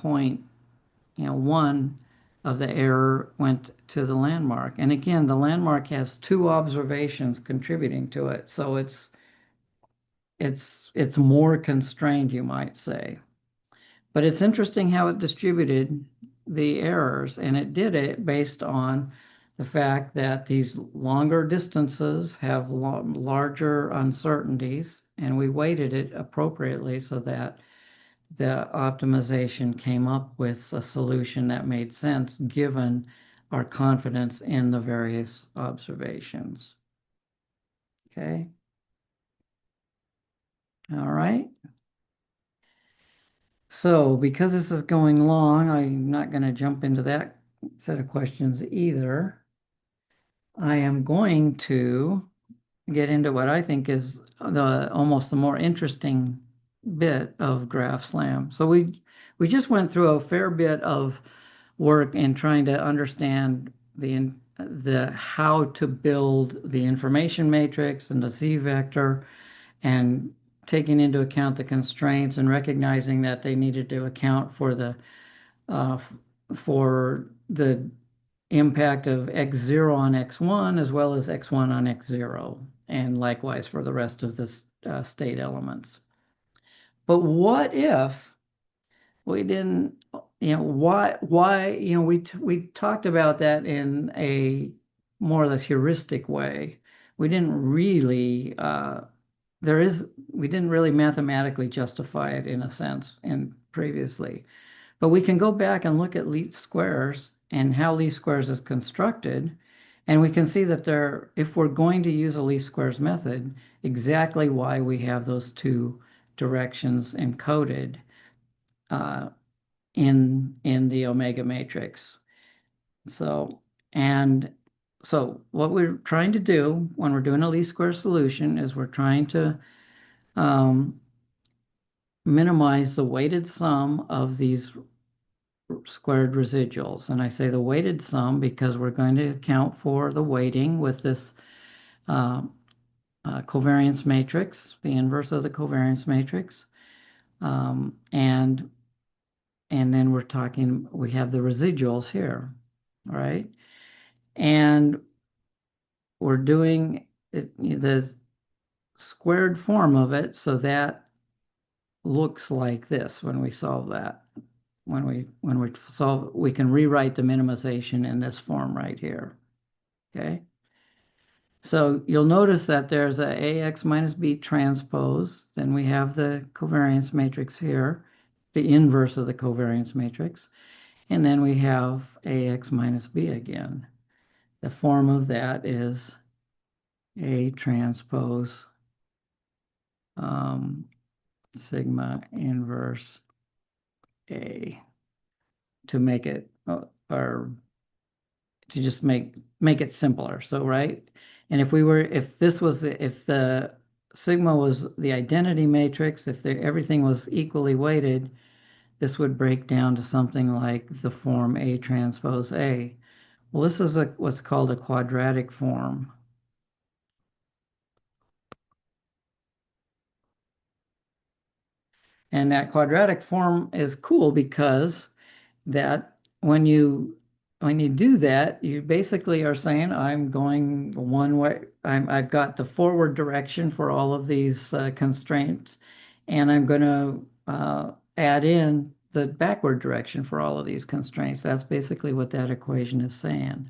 of the error went to the landmark. And again, the landmark has two observations contributing to it, so it's more constrained, you might say. But it's interesting how it distributed the errors, and it did it based on the fact that these longer distances have larger uncertainties, and we weighted it appropriately so that the optimization came up with a solution that made sense given our confidence in the various observations. Okay. All right. So because this is going long, I'm not going to jump into that set of questions either. I am going to get into what I think is almost the more interesting bit of GraphSlam. So we just went through a fair bit of work in trying to understand the how to build the information matrix and the Z vector, and taking into account the constraints and recognizing that they needed to account for uh, for the impact of x0 on x1 as well as x1 on x0, and likewise for the rest of the state elements. But what if we didn't, why, we talked about that in a more or less heuristic way. We didn't really, we didn't really mathematically justify it in a sense in previously. But we can go back and look at least squares and how least squares is constructed. And we can see that if we're going to use a least squares method, exactly why we have those two directions encoded uh, in the omega matrix. So, and so what we're trying to do when we're doing a least square solution is we're trying to um, minimize the weighted sum of these squared residuals. And I say the weighted sum because we're going to account for the weighting with this uh, covariance matrix, the inverse of the covariance matrix. Um, and and then we have the residuals here, right? And we're doing the squared form of it, so that looks like this when we solve that. When we solve, we can rewrite the minimization in this form right here. Okay. So you'll notice that there's a AX minus B transpose. Then we have the covariance matrix here, the inverse of the covariance matrix. And then we have AX minus B again. The form of that is A transpose sigma inverse A to make it, or to just make it simpler. So, right? And if the sigma was the identity matrix, if everything was equally weighted, this would break down to something like the form A transpose A. Well, this is what's called a quadratic form. And that quadratic form is cool because that when you do that, you basically are saying, I'm going one way. I've got the forward direction for all of these constraints, and I'm going to add in the backward direction for all of these constraints. That's basically what that equation is saying.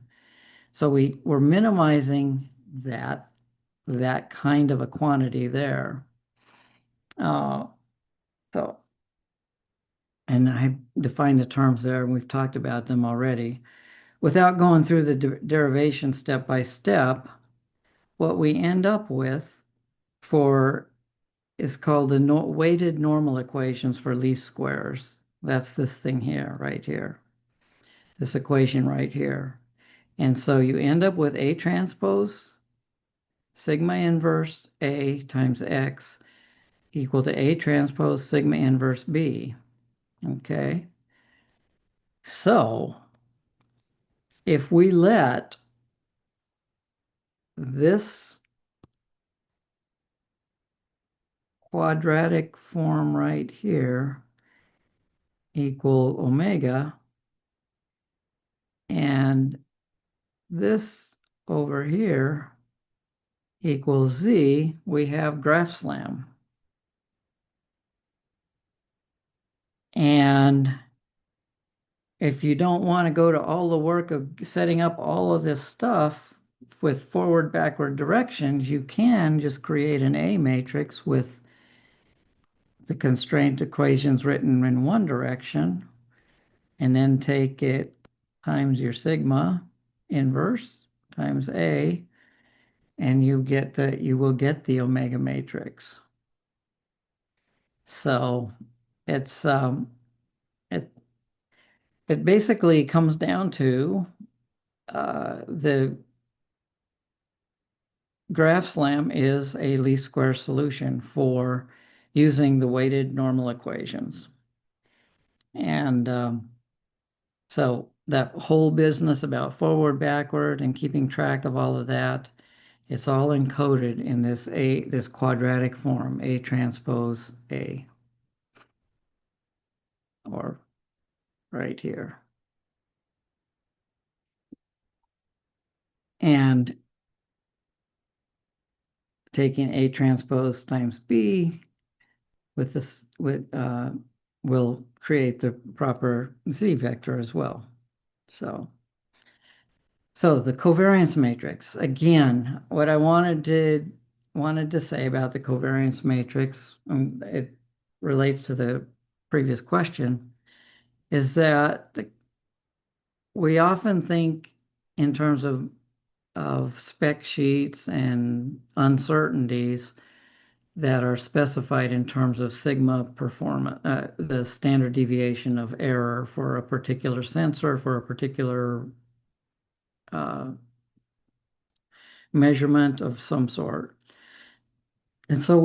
So we're minimizing that kind of a quantity there. Uh, so, and I defined the terms there, and we've talked about them already. Without going through the derivation step by step, what we end up with for is called the weighted normal equations for least squares. That's this thing here, right here, this equation right here. And so you end up with A transpose sigma inverse A times X equal to A transpose sigma inverse B. Okay. So if we let this quadratic form right here equal omega, and this over here equals z, we have graph slam. And if you don't want to go to all the work of setting up all of this stuff with forward, backward directions, you can just create an A matrix with the constraint equations written in one direction, and then take it times your sigma inverse times A, and you will get the omega matrix. So it's it it basically comes down to the graph slam is a least square solution for using the weighted normal equations. And so that whole business about forward, backward, and keeping track of all of that, it's all encoded in this quadratic form, A transpose A, or right here. And taking A transpose times B with this will create the proper Z vector as well. So the covariance matrix, again, what I wanted to say about the covariance matrix, it relates to the previous question, is that we often think in terms of spec sheets and uncertainties that are specified in terms of sigma performance, the standard deviation of error for a particular sensor, for a particular uh, measurement of some sort. And so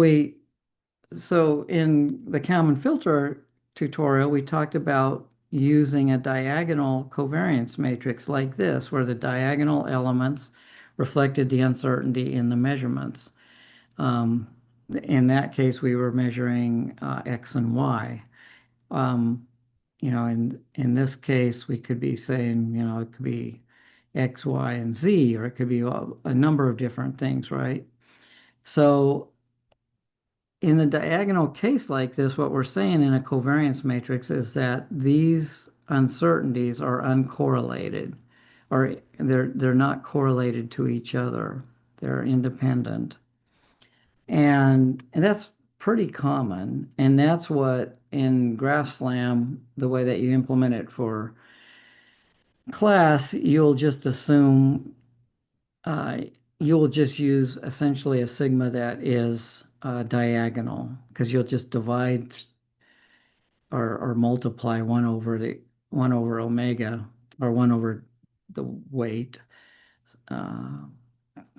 So in the Kalman filter tutorial, we talked about using a diagonal covariance matrix like this, where the diagonal elements reflected the uncertainty in the measurements. Um, in that case, we were measuring X and Y. Um, in this case, we could be saying, it could be X, Y, and Z, or it could be a number of different things, right? So in a diagonal case like this, what we're saying in a covariance matrix is that these uncertainties are uncorrelated, or they're not correlated to each other. They're independent. And that's pretty common. And that's what in GraphSlam, the way that you implement it for class, uh, you'll just use essentially a sigma that is diagonal because you'll just divide or multiply 1 over omega or 1 over the weight uh,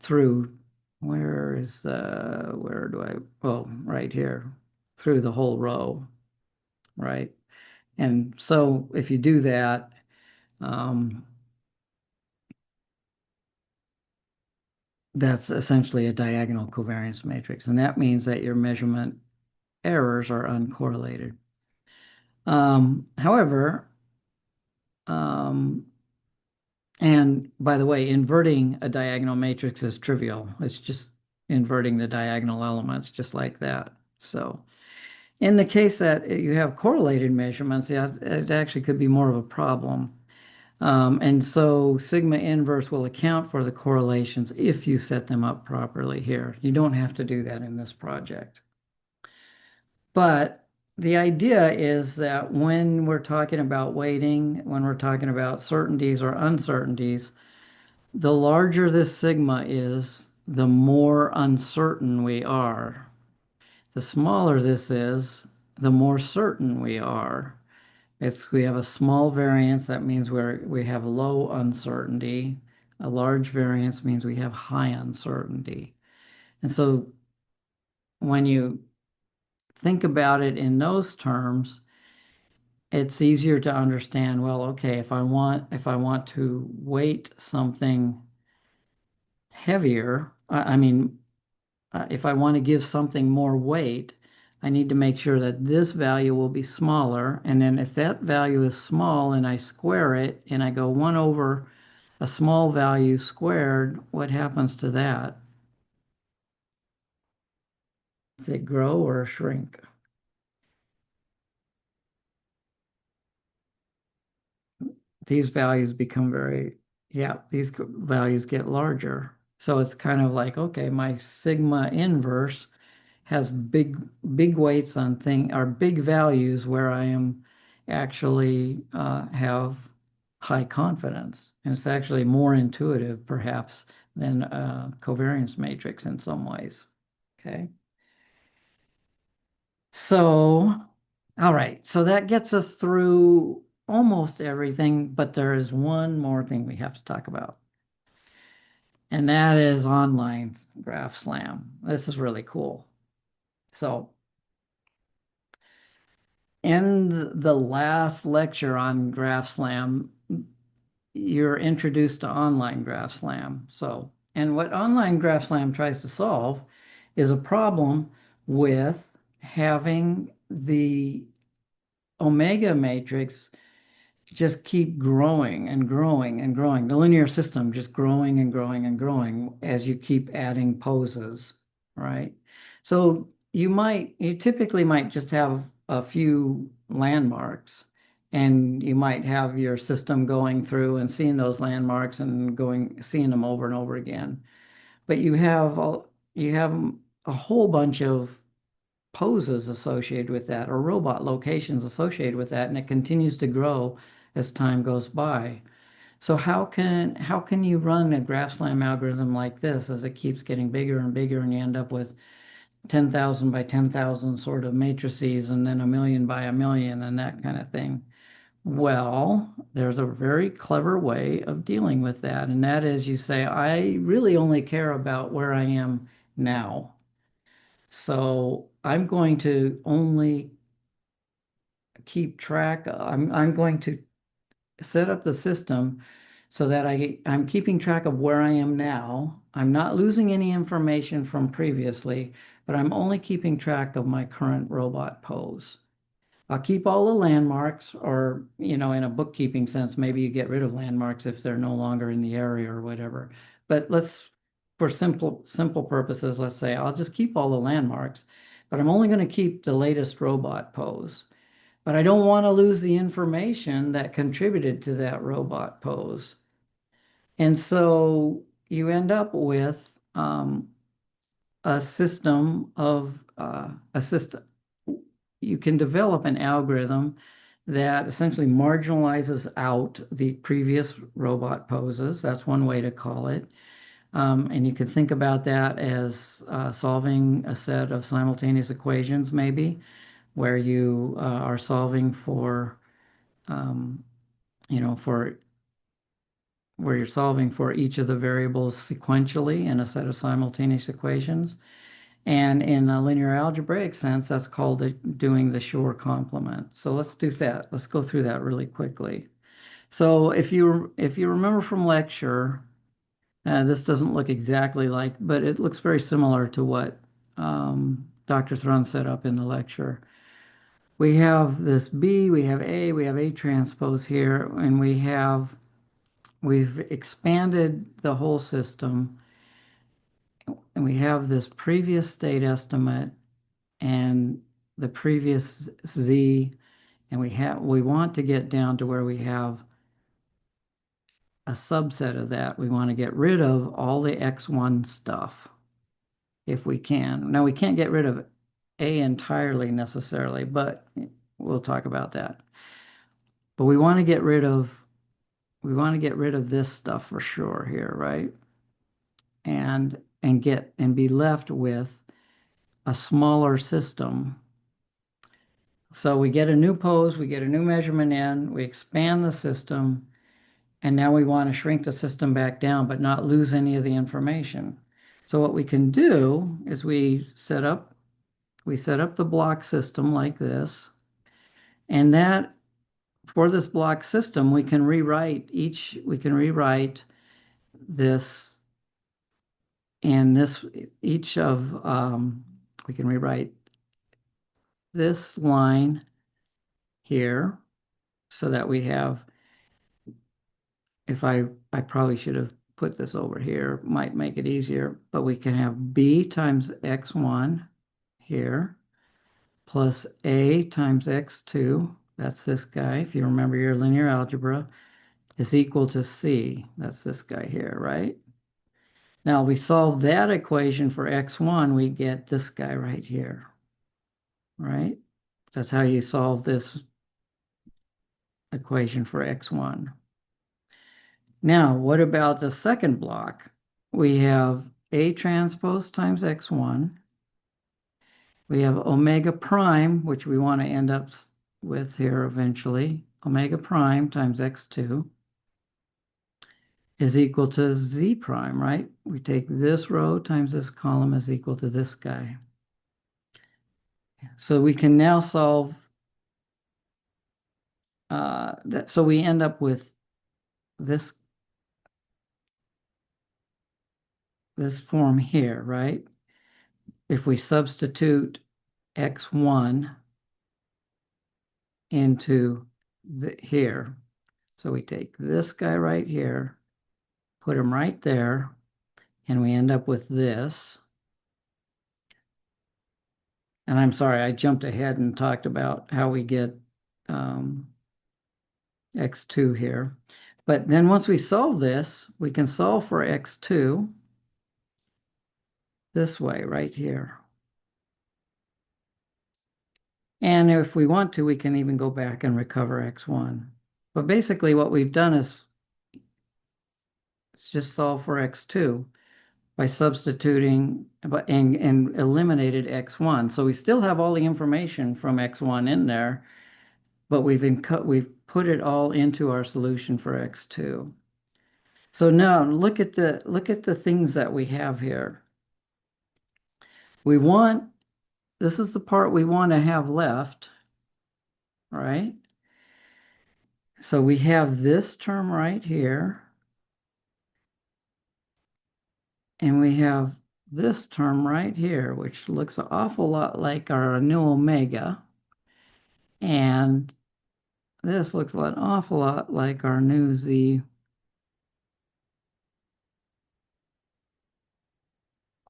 through where do I oh right here through the whole row, right? And so if you do that, um, that's essentially a diagonal covariance matrix, and that means that your measurement errors are uncorrelated. However, um, and by the way, inverting a diagonal matrix is trivial. It's just inverting the diagonal elements just like that. So in the case that you have correlated measurements, yeah, it actually could be more of a problem. And so sigma inverse will account for the correlations if you set them up properly here. You don't have to do that in this project. But the idea is that when we're talking about weighting, when we're talking about certainties or uncertainties, the larger this sigma is, the more uncertain we are. The smaller this is, the more certain we are. We have a small variance, that means we have low uncertainty. A large variance means we have high uncertainty. And so when you think about it in those terms, it's easier to understand, well, okay, if I want to weight something heavier, I mean, if I want to give something more weight, I need to make sure that this value will be smaller. And then if that value is small and I square it and I go 1 over a small value squared, what happens to that? Does it grow or shrink? These values become yeah, these values get larger. So it's kind of like, okay, my sigma inverse has big weights on thing or big values where I am actually have high confidence. And it's actually more intuitive perhaps than a covariance matrix in some ways. Okay. So, all right. So that gets us through almost everything, but there is one more thing we have to talk about. And that is online Graph Slam. This is really cool. So in the last lecture on GraphSlam, you're introduced to online GraphSlam. So, and what online GraphSlam tries to solve is a problem with having the omega matrix just keep growing and growing and growing. The linear system just growing and growing and growing as you keep adding poses, right? So you typically might just have a few landmarks and you might have your system going through and seeing those landmarks and seeing them over and over again. But you have a whole bunch of poses associated with that or robot locations associated with that, and it continues to grow as time goes by. So how can you run a GraphSlam algorithm like this as it keeps getting bigger and bigger and you end up with 10,000 by 10,000 sort of matrices and then a million by a million and that kind of thing? Well, there's a very clever way of dealing with that, and that is you say, I really only care about where I am now. So I'm going to only keep track. I'm going to set up the system so that I'm keeping track of where I am now. I'm not losing any information from previously, but I'm only keeping track of my current robot pose. I'll keep all the landmarks, or, in a bookkeeping sense, maybe you get rid of landmarks if they're no longer in the area or whatever. But for simple purposes, let's say I'll just keep all the landmarks, but I'm only going to keep the latest robot pose. But I don't want to lose the information that contributed to that robot pose. And so you end up with a system of a system. You can develop an algorithm that essentially marginalizes out the previous robot poses. That's one way to call it. And you can think about that as solving a set of simultaneous equations, maybe, where you are solving for, um, for where you're solving for each of the variables sequentially in a set of simultaneous equations. And in a linear algebraic sense, that's called doing the Shor complement. So let's do that. Let's go through that really quickly. So if you remember from lecture, this doesn't look exactly like, but it looks very similar to what Dr. Thrun set up in the lecture. We have this B, we have A transpose here, and we've expanded the whole system, and we have this previous state estimate and the previous Z, and we want to get down to where we have a subset of that. We want to get rid of all the X1 stuff if we can. Now we can't get rid of A entirely necessarily, but we'll talk about that. But we want to get rid of this stuff for sure here, right? And be left with a smaller system. So we get a new pose, we get a new measurement in, we expand the system, and now we want to shrink the system back down, but not lose any of the information. So what we can do is we set up the block system like this, and that for this block system, we can rewrite this in this each of we can rewrite this line here so that we have, if I probably should have put this over here, might make it easier, but we can have B times x1 here plus A times x2, that's this guy, if you remember your linear algebra, is equal to C, that's this guy here, right? Now we solve that equation for x1, we get this guy right here, right? That's how you solve this equation for x1. Now, what about the second block? We have A transpose times x1. We have omega prime, which we want to end up with here eventually. Omega prime times x2 is equal to z prime, right? We take this row times this column is equal to this guy. So we can now solve that. So we end up with this form here, right? If we substitute x1 into here. So we take this guy right here, put him right there, and we end up with this. And I'm sorry, I jumped ahead and talked about how we get x2 here. But then once we solve this, we can solve for x2 this way right here. And if we want to, we can even go back and recover x1. But basically what we've done is just solve for x2 by substituting and eliminated x1. So we still have all the information from x1 in there, but we've put it all into our solution for x2. So now look at the things that we have here. We want this is the part we want to have left, right? So we have this term right here, and we have this term right here, which looks an awful lot like our new omega. And this looks an awful lot like our new z,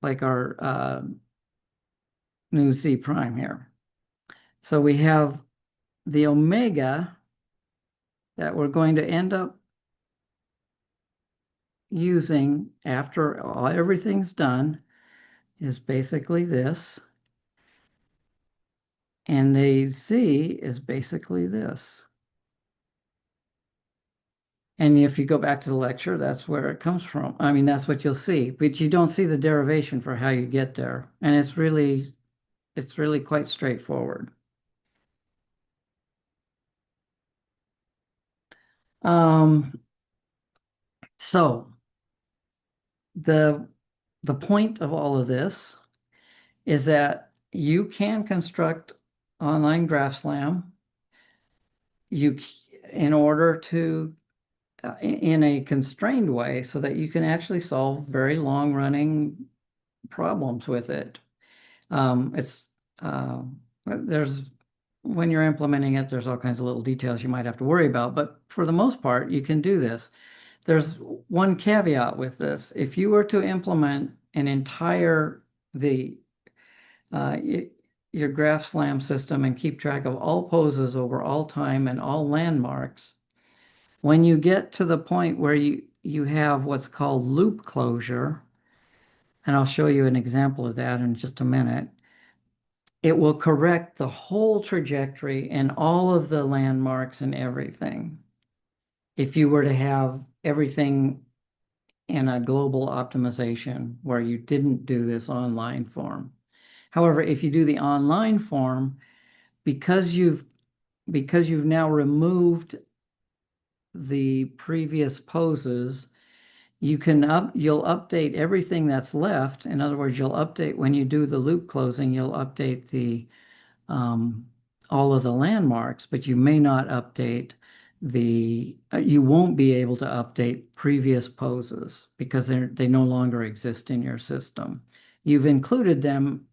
like our new z prime here. So we have the omega that we're going to end up using after everything's done is basically this. And the z is basically this. And if you go back to the lecture, that's where it comes from. I mean, that's what you'll see, but you don't see the derivation for how you get there. And it's really quite straightforward. Um, so the the point of all of this is that you can construct online GraphSlam you in order to in a constrained way so that you can actually solve very long running problems with it. It's there's when you're implementing it, there's all kinds of little details you might have to worry about, but for the most part, you can do this. There's one caveat with this. If you were to implement an entire the uh, your GraphSlam system and keep track of all poses over all time and all landmarks, when you get to the point where you have what's called loop closure, and I'll show you an example of that in just a minute, it will correct the whole trajectory and all of the landmarks and everything. If you were to have everything in a global optimization where you didn't do this online form. However, if you do the online form, because you've now removed the previous poses, you'll update everything that's left. In other words, you'll update when you do the loop closing, you'll update the um, all of the landmarks, but you may not update you won't be able to update previous poses because they no longer exist in your system. You've included them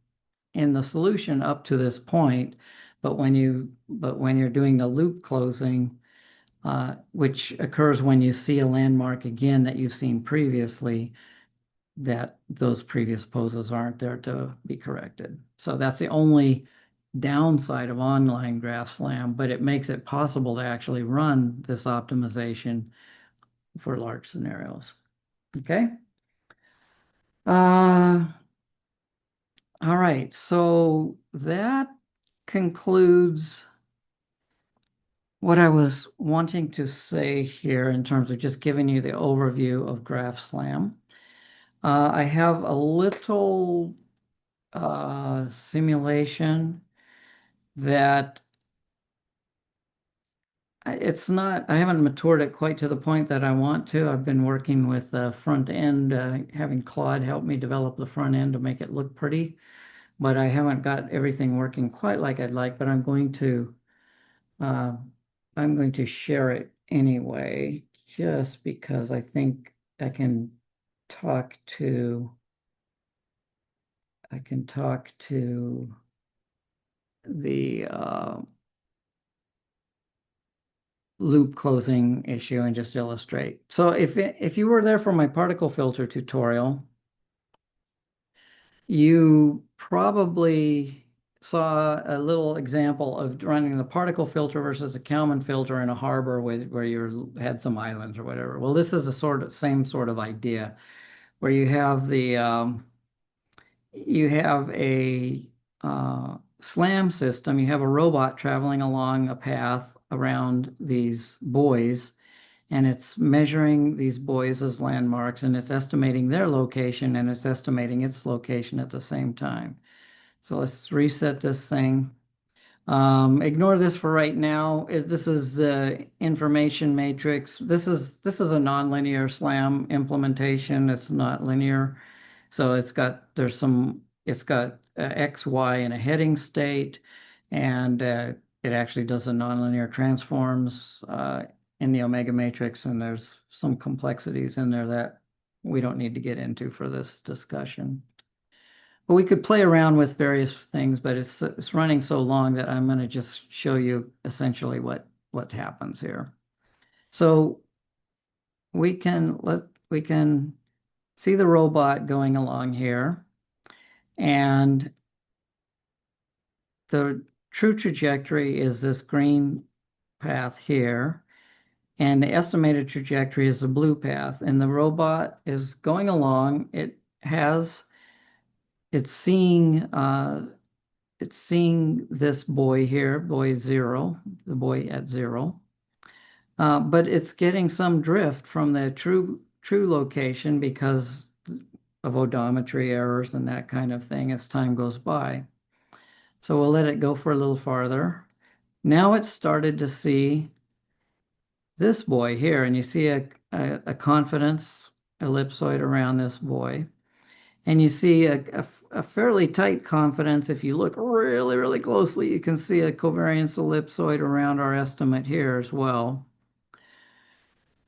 in the solution up to this point, but when you're doing the loop closing, which occurs when you see a landmark again that you've seen previously, that those previous poses aren't there to be corrected. So that's the only downside of online GraphSlam, but it makes it possible to actually run this optimization for large scenarios. Okay. Uh, all right. So that concludes what I was wanting to say here in terms of just giving you the overview of GraphSlam. I have a little simulation that I haven't matured it quite to the point that I want to. I've been working with the front end, having Claude help me develop the front end to make it look pretty, but I haven't got everything working quite like I'd like, but uh, I'm going to share it anyway, just because I think I can talk to, I can talk to the loop closing issue and just illustrate. So if you were there for my particle filter tutorial, you probably saw a little example of running the particle filter versus a Kalman filter in a harbor where you had some islands or whatever. Well, this is a same sort of idea where you have a SLAM system. You have a robot traveling along a path around these buoys, and it's measuring these buoys as landmarks, and it's estimating their location, and it's estimating its location at the same time. So let's reset this thing. Ignore this for right now. This is the information matrix. This is a nonlinear SLAM implementation. It's not linear. So it's got X, Y in a heading state, and it actually does the nonlinear transforms in the omega matrix, and there's some complexities in there that we don't need to get into for this discussion. But we could play around with various things, but it's running so long that I'm going to just show you essentially what happens here. So we can see the robot going along here, and the true trajectory is this green path here, and the estimated trajectory is the blue path, and the robot is going along. It's seeing it's seeing this boy here, boy zero, the boy at zero. But it's getting some drift from the true location because of odometry errors and that kind of thing as time goes by. So we'll let it go for a little farther. Now it's started to see this boy here, and you see a confidence ellipsoid around this boy. And you see a fairly tight confidence. If you look really, really closely, you can see a covariance ellipsoid around our estimate here as well.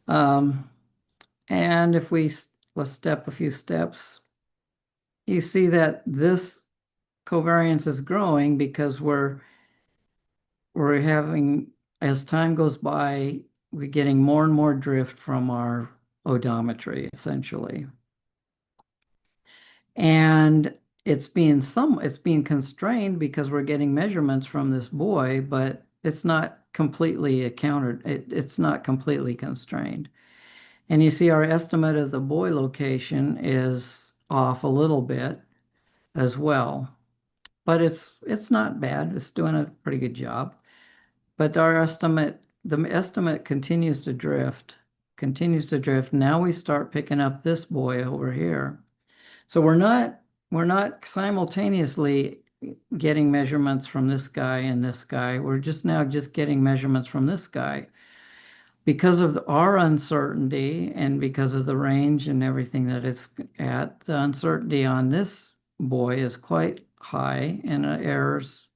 And if let's step a few steps, you see that this covariance is growing because we're having, as time goes by, we're getting more and more drift from our odometry, essentially. And it's being constrained because we're getting measurements from this boy, but it's not completely it's not completely constrained. And you see our estimate of the boy location is off a little bit as well. But it's not bad. It's doing a pretty good job. But the estimate continues to drift, continues to drift. Now we start picking up this boy over here. So we're not simultaneously getting measurements from this guy and this guy. We're just getting measurements from this guy. Because of our uncertainty and because of the range and everything that it's at, the uncertainty on this boy is quite high and the error's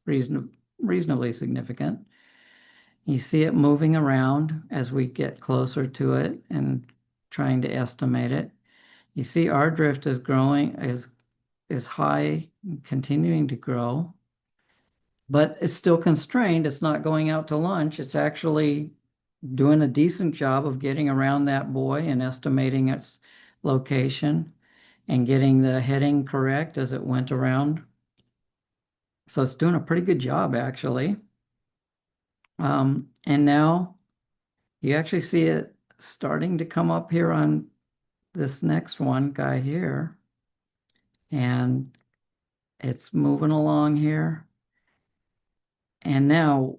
reasonably significant. You see it moving around as we get closer to it and trying to estimate it. You see our drift is growing, is high, continuing to grow, but it's still constrained. It's not going out to lunch. It's actually doing a decent job of getting around that boy and estimating its location and getting the heading correct as it went around. So it's doing a pretty good job, actually. And now you actually see it starting to come up here on this next one guy here. And it's moving along here. And now,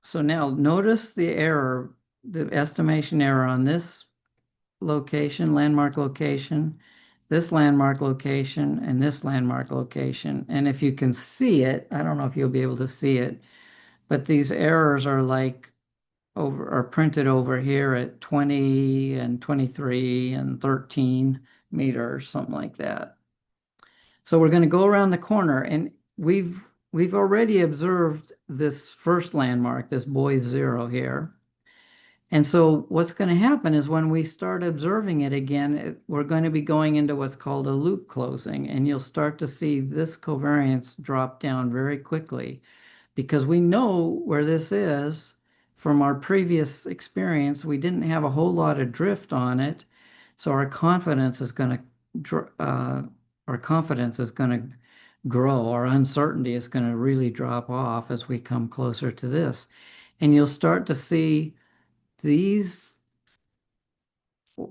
so now notice the error, the estimation error on this location, landmark location, this landmark location, and this landmark location. And if you can see it, I don't know if you'll be able to see it, but these errors are are printed over here at 20 and 23 and 13 meters, something like that. So we're going to go around the corner, and we've already observed this first landmark, this boy zero here. And so what's going to happen is when we start observing it again, we're going to be going into what's called a loop closing, and you'll start to see this covariance drop down very quickly because we know where this is from our previous experience. We didn't have a whole lot of drift on it, so our confidence is going to grow. Our uncertainty is going to really drop off as we come closer to this. And you'll start to see these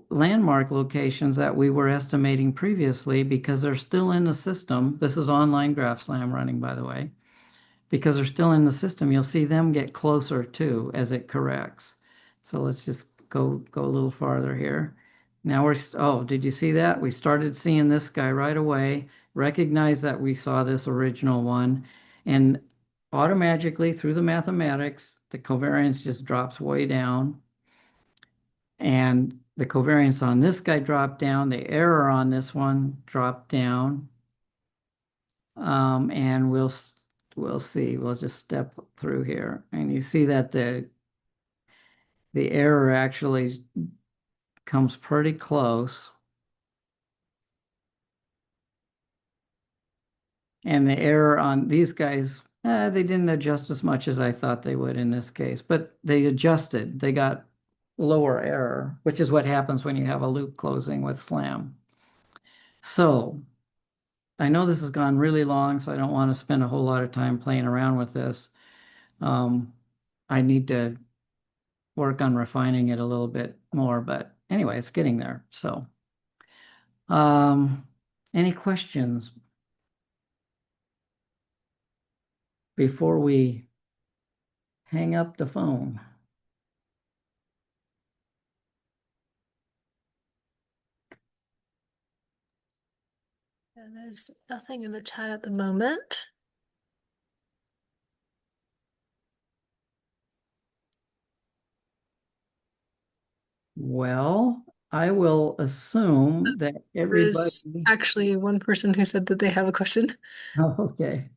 landmark locations that we were estimating previously, because they're still in the system. This is online GraphSlam running, by the way. Because they're still in the system, you'll see them get closer too as it corrects. So let's just go a little farther here. Now oh, did you see that? We started seeing this guy right away, recognize that we saw this original one, and automatically through the mathematics, the covariance just drops way down. And the covariance on this guy dropped down, the error on this one dropped down. And we'll see. We'll just step through here, and you see that the error actually comes pretty close. And the error on these guys, they didn't adjust as much as I thought they would in this case, but they adjusted. They got lower error, which is what happens when you have a loop closing with SLAM. So I know this has gone really long, so I don't want to spend a whole lot of time playing around with this. Um, I need to work on refining it a little bit more, but anyway, it's getting there. So, um, any questions before we hang up the phone? And there's nothing in the chat at the moment. Well, I will assume that There is everybody. actually one person who said that they have a question. Oh, okay.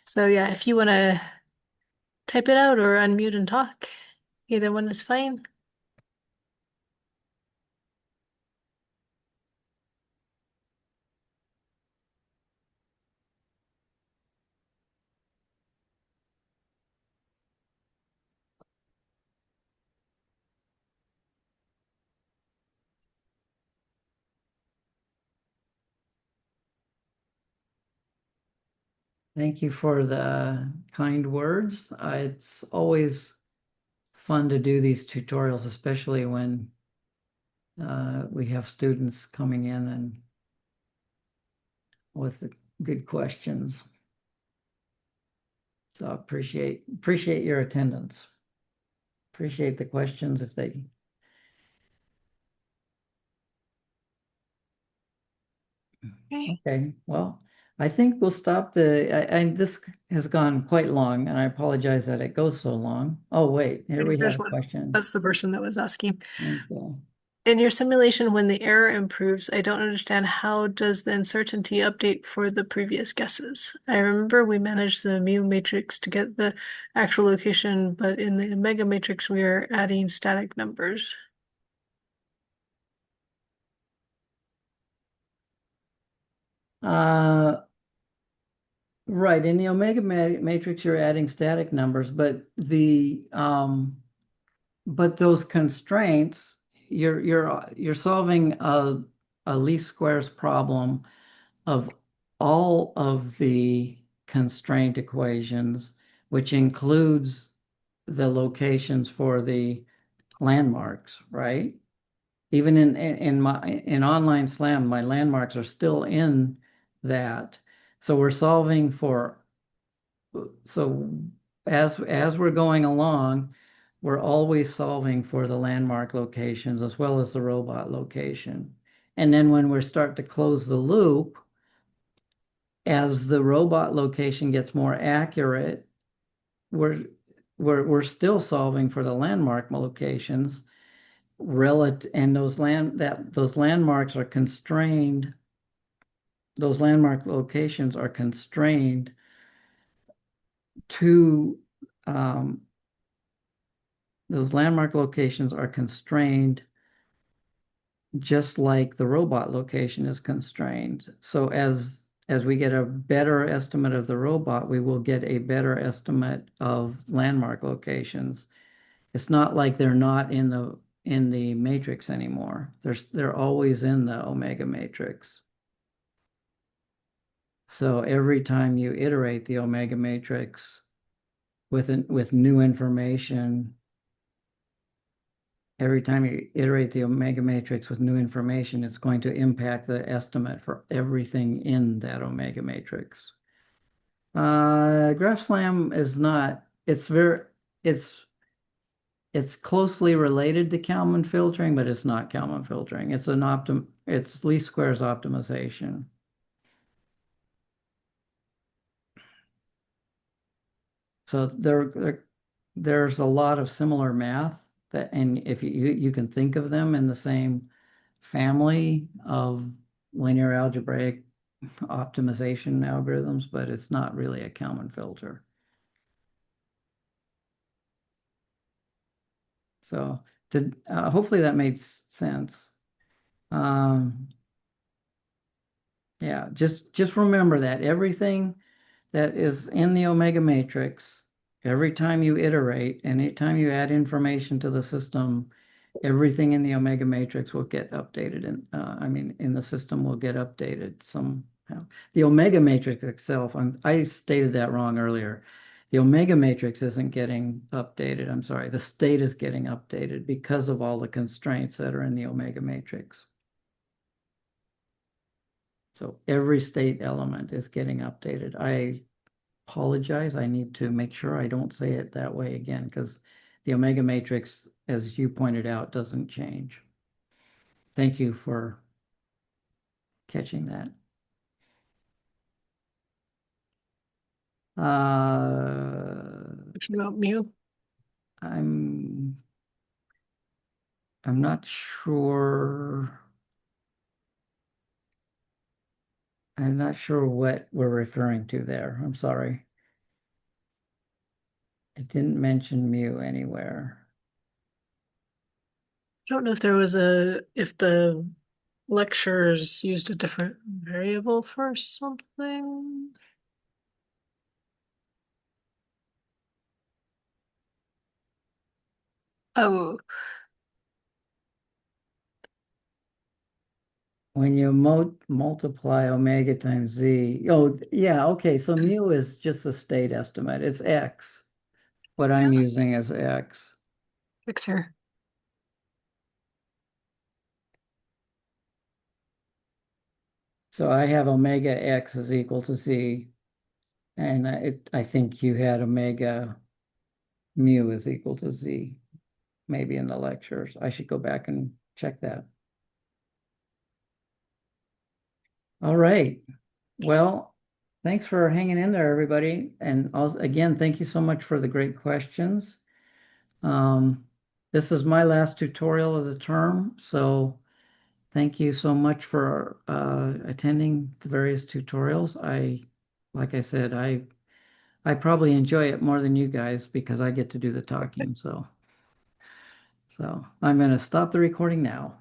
So yeah, if you want to type it out or unmute and talk, either one is fine. Thank you for the kind words. It's always fun to do these tutorials, especially when we have students coming in and with the good questions. So appreciate your attendance. Appreciate the questions if they. Okay. Okay, well, I think we'll stop this has gone quite long, and I apologize that it goes so long. Oh, wait, here we have There's a one. question. That's the person that was asking. Okay. In your simulation, when the error improves, I don't understand how does the uncertainty update for the previous guesses? I remember we managed the mu matrix to get the actual location, but in the omega matrix, we are adding static numbers. Uh, right, in the omega matrix, you're adding static numbers, but those constraints, you're solving a least squares problem of all of the constraint equations, which includes the locations for the landmarks, right? Even in online SLAM, my landmarks are still in that. So we're solving for so as we're going along, we're always solving for the landmark locations as well as the robot location. And then when we start to close the loop, as the robot location gets more accurate, we're we're still solving for the landmark locations relative, and those landmarks are constrained. Those landmark locations are constrained to um, those landmark locations are constrained just like the robot location is constrained. So as we get a better estimate of the robot, we will get a better estimate of landmark locations. It's not like they're not in the matrix anymore. They're always in the omega matrix. So every time you iterate the omega matrix with new information, every time you iterate the omega matrix with new information, it's going to impact the estimate for everything in that omega matrix. GraphSlam is not, it's it's closely related to Kalman filtering, but it's not Kalman filtering. It's least squares optimization. So there's a lot of similar math that, and if you can think of them in the same family of linear algebraic optimization algorithms, but it's not really a Kalman filter. So hopefully that made sense. Um, yeah, just remember that everything that is in the omega matrix, every time you iterate, anytime you add information to the system, everything in the omega matrix will get updated, and I mean in the system will get updated somehow. The omega matrix itself, I stated that wrong earlier. The omega matrix isn't getting updated. I'm sorry, the state is getting updated because of all the constraints that are in the omega matrix. So every state element is getting updated. I apologize. I need to make sure I don't say it that way again because the omega matrix, as you pointed out, doesn't change. Thank you for catching that. Question about mu. I'm I'm not sure. I'm not sure what we're referring to there. I'm sorry. It didn't mention mu anywhere. I don't know if if the lectures used a different variable for something. Oh, When you multiply omega times z, oh yeah, okay. So mu is just a state estimate. It's x. What I'm using is x. fixer. So I have omega x is equal to z, and I think you had omega mu is equal to z, maybe in the lectures. I should go back and check that. All right. Well, thanks for hanging in there, everybody. And also, again, thank you so much for the great questions. Um, this is my last tutorial of the term, so thank you so much for attending the various tutorials. Like I said, I probably enjoy it more than you guys because I get to do the talking. So I'm going to stop the recording now.